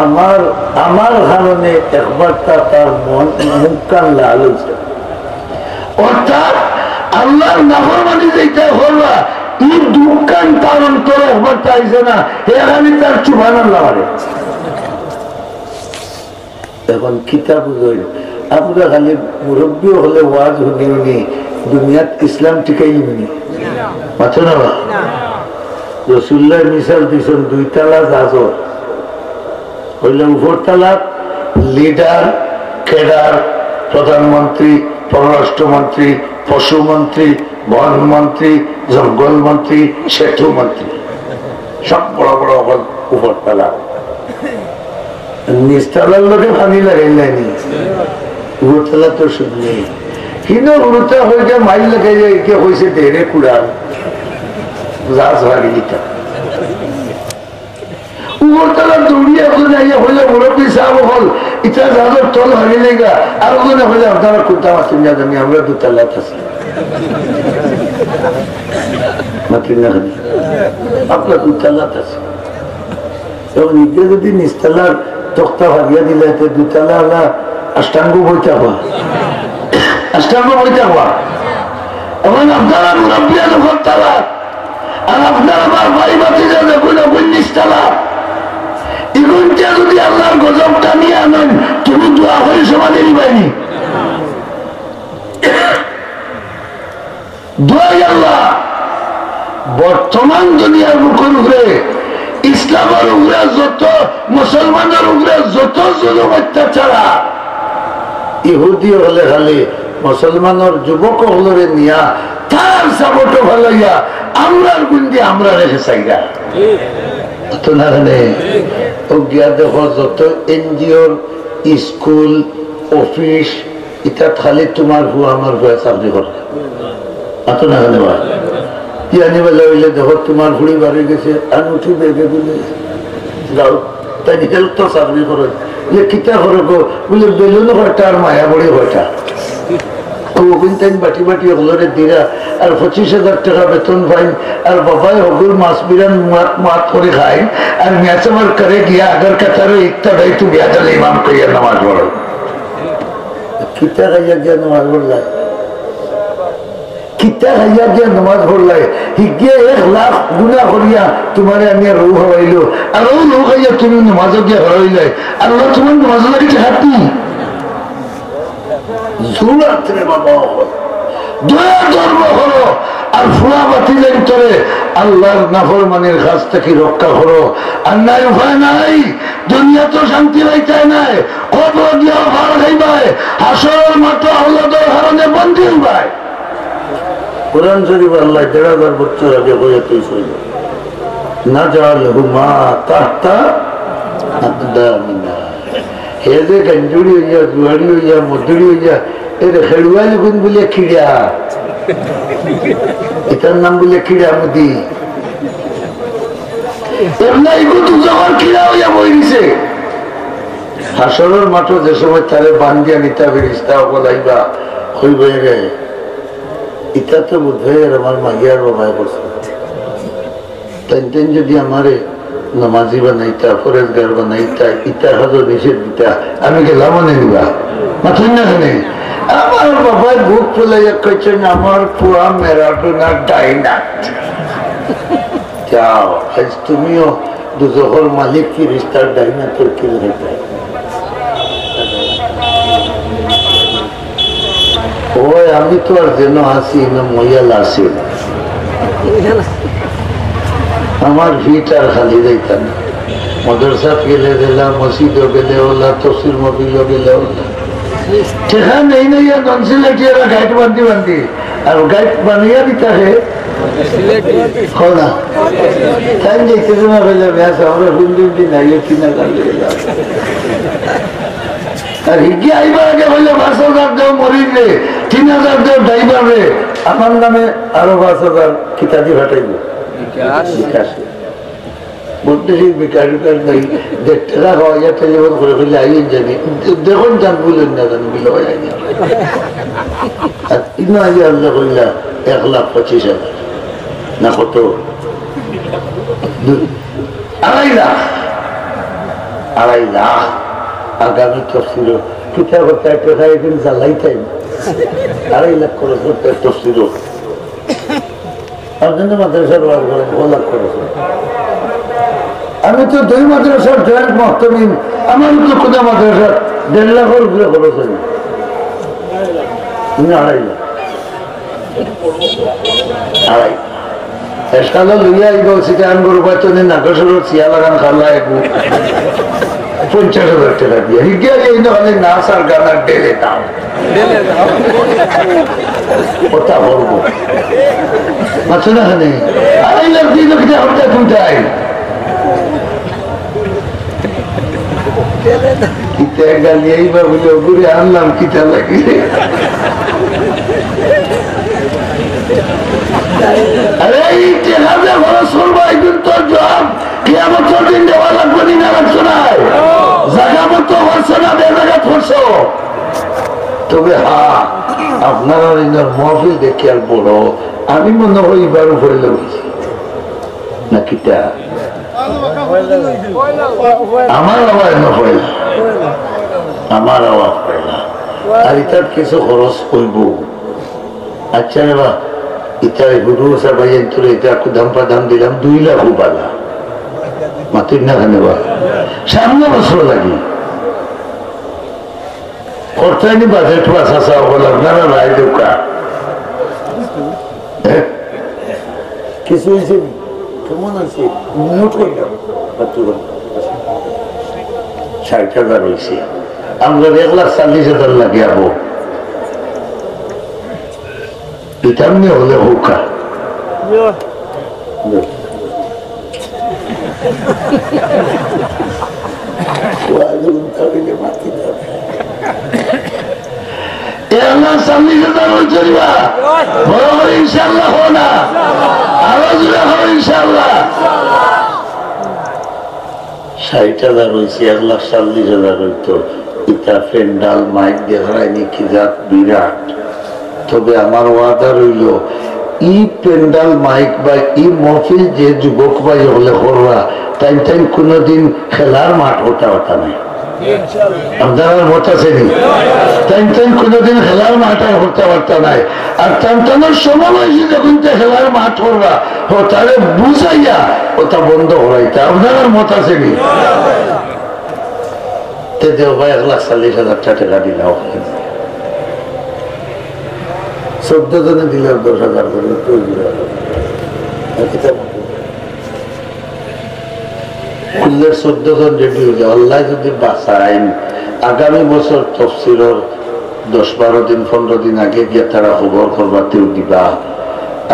আমার আমার কারণে একবার তার মন মুখ কান লাল হয়েছে। অর্থাৎ আল্লাহর নাফরমানি যেটা হলো এই দুঃখান তার অন্তরে একবার চাইছে না, এখানে তার সুবহানাল্লাহ বলে। এখন কিতাব বুঝল আমরা খালি মুরব্বী হলে ওয়াজ শুনি উনি দুনিয়াত ইসলাম টিকাই নিবনি মাথো না। রসুল্লাহ মিসাল দিয়েছেন 2 তলা জাহাজ হইলে উপর তলা লিডার ক্যাডার, প্রধানমন্ত্রী, পররাষ্ট্রমন্ত্রী, পশুমন্ত্রী, বনমন্ত্রী, জঙ্গল মন্ত্রী, সেতু মন্ত্রী, সব বড় বড় উপর তলা। নিচতলার লোকে পানি লাগাই লাইনি, উপরতলা তো শুনলে কিন্তু উড়তা হয়ে যায় মাইল লাগাই যায় কে হয়েছে দেড়ে কুড়াল জাহাজ ভাগি দিতাম। উপরতলা দৌড়িয়ে ওখানে হইলে মুরব্বী সাহেব হল ইটা জাহাজের তল ভাগিলে গা, আর ওখানে হইলে আপনারা কুর্তা মাতিন জানি আমরা 2 তলাত আছি মাতিন না খালি আপনার 2 তলাত আছে। এবং নিজে যদি নিচতলার তক্তা ভাগিয়া দিলে 2 তলা হলা অষ্টাঙ্গ বইতে হওয়া, অষ্টাঙ্গ বইতে হওয়া। এবং আপনারা মুরব্বী যখন তালা আর আপনার আমার ভাই বাতি যাবে নিচতলা এগুনটা যদি আল্লাহর গজবটা নিয়ে আনেন তুমি দোয়া হয়ে সমাধি নিবাইনি। দোয়াই আল্লাহ বর্তমান দুনিয়ার মুখের উপরে ইসলামের উপরে যত মুসলমানের উপরে যত জুলুম অত্যাচার, ইহুদি হলে খালি মুসলমানের যুবক হলরে নিয়া তার সাপোর্ট ভালাইয়া আমরার গুন্ডি আমরা রেখে চাইরা দেখো যত এনজিওর স্কুল অফিস এটা খালি তোমার হুয়া আমার হুয়া চাকরি করে ইয়ানি বেলা হইলে দেখো তোমার হুড়ি বাড়ি গেছে আনুঠি বেগে বলে যাও তাই নিজের তো চাকরি করে কিতা করে গো বলে বেলুন হয়টা আর মায়া বড়ি হয়টা বাটি বাটি হলরে দিরা আর 25,000 টাকা বেতন পাইন আর বাবাই হগুল মাছ বিরান মাত করে খাই আর ম্যাচমার করে গিয়া আগের কাতারে একটা ভাই তু বিয়াদালে ইমাম কইয়া নামাজ পড়ো কিতা খাইয়া গিয়া নামাজ পড়লাই, কিতা খাইয়া গিয়া নামাজ পড়লাই হিগিয়া 1 লাখ গুণা করিয়া তোমারে আমি রু হওয়াইলো আর ও রু খাইয়া তুমি নামাজ গিয়া হরাইলাই আল্লাহ তোমার নামাজ লাগি হাতি আল্লাহর নাফরমানির কাছ থেকে রক্ষা করো। আর নাই উপায় নাই, দুনিয়া তো শান্তি পাইতে নাই, কবর দিয়া ভাড় খাইবাই, হাসর মাত্র আল্লাহর কারণে বন্দী হইবাই। কোরআন শরীফ আল্লাহ 1,500 বছর আগে বলে তৈরি হইল না যাওয়াল হুমা তাহতা হে যে গঞ্জুড়ি হইয়া জুয়ারি হইয়া মধুরি হইয়া এর খেড়ুয়ালি গুণ বলে খিড়া, এটার নাম বলে খিড়া মুদি খিড়া হইয়া বই দিছে। হাসরের মাঠ যে সময় তারে বান্ধিয়া নিতা ফেরিস্তা বলাইবা হইব রে এটা তো বোধ হয় আমার মাইয়ার বাবায় করছে তেন যদি আমারে নামাজি বানাইতা ফরেজগার বানাইতা ইটা হাজর নিষেধ দিতা আমি গেলাম মনে নিবা মাথুন না জানে। আমার বাবাই বুক ফুলাইয়া কইছেন আমার পুরা মেরাডোনা ডাইনাট যাও আজ তুমিও দুজহর মালিক কি রিস্তার ডাইনাটের কি রেখে ওই আমি তো আর যেন আসি না মইয়াল আসি আমার ভিট আর খালি যাইতাম না। মাদ্রাসাত গেলে দিলাম, মসজিদও গেলে ওলা, তফসির মহফিলও গেলে ওলা। ঠেকা নেই নেই ননসিলেটিয়ারা গাইড বান্ধি বান্ধি আর গাইড বানিয়ে দিতে হে না তাই দেখতে না হইলে ব্যাস আমরা হুন্দি নাই কিনা গালি আর হিগি আইবার আগে হইলে 5,000 দেও মরির রে 3,000 দেও ড্রাইভার রে আমার নামে আরো 5,000 কিতাবি ফাটাইব বলতে সেই বেকার নাই দেখতে থাকা হইয়া টেলিফোন করে ফেলে আইন জানি দেখুন যান বললেন না জানি বিল হয়ে যায় আর ইন আগে আল্লাহ কইলা 1,25,000 না কত 2.5 লাখ 2.5 লাখ আগামী তফসিল কিতাব একটা একদিন জ্বালাইতেন 2.5 লাখ খরচ করতে তফসিল আপনাদের মাদ্রাসার ওয়াজ করেন 1 লাখ খরচ। আমি তো 2 মাদ্রাসার জয়েন্ট মহতমিন, আমার তো কোথাও মাদ্রাসার 1.5 লাখের উপরে খরচ হয় 2.5 লাখ। এসকালে লইয়া আইব সিটান গরু বাচ্চা নাগসর চিয়া লাগান খালা একু 50,000 টাকা দিয়ে হিগিয়া এই নহলে নাচ আর গান আর ডেলে দাও কথা বলবো মাত্র না খানে 2.5 লাখ দিয়ে লোক হত্যা দুটাই কিতা গালি আইবা বলে ঘুরে আনলাম কিতা লাগে আরে এই টেকাতে খরচ করবো একদিন তোর জব কিয়ামতের দিন দেওয়া লাগবে না লাগছো না জায়গা মতো করছো না জায়গা করছো। তবে হ্যাঁ আপনারা মহফিল দেখি আর বড় আমি মনে হয় এবার উপরে লেগেছি না কিতা আমার আওয়াজ না পয়লা আমার আওয়াজ পয়লা আর এটার কিছু খরচ করব। আচ্ছা রে বা এটা গুরু ভাই এটা দাম দিলাম 2 লাখ বালা মাতির না খানে বা সামনে বছর লাগি খরচাইনি বাজেট আসা হল আপনারা রায় দোকা কিছু হয়েছে কেমন আছে নোট করলাম 60,000 হয়েছে আমরা 1,40,000 লাগে আবো এমনি হলে হোকা ইনশাল্লাহ হো না আরো জুড়ে হো ইনশাল্লাহ 60,000 হয়েছে 1,40,000 হইতো ইটা পেন্ডাল মাইক দেখায়নি কি যাক বিরাট। তবে আমার ওয়াদা রইল ই পেন্ডাল মাইক বা ই মহফিল যে যুবক ভাই হলে করবা টাইম কোনদিন খেলার মাঠ হতা নাই আপনার মত আছে নি টাইম কোনদিন খেলার মাঠ হতা নাই আর টাইমের সময় হয়েছে যখন খেলার মাঠ করবা তাহলে বুঝাইয়া ওটা বন্ধ করাইতা আপনার মত আছে নি দেও ভাই 1,40,000 টাকা দিলাম 14 জনে দিলাম 10,000 করে খুললে 14 জন রেডি হয়ে যায়। আল্লাহ যদি বাঁচাইন আগামী বছর তফসিলের 10-12 দিন 15 দিন আগে গিয়ে তারা খবর করবা তেও দিবা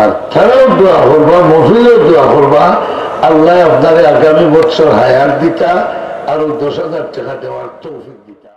আর তারাও দোয়া করবা মহিলাও দোয়া করবা আল্লাহ আপনারে আগামী বছর হায়ার দিতা আর 10,000 টাকা দেওয়ার তৌফিক দিতা।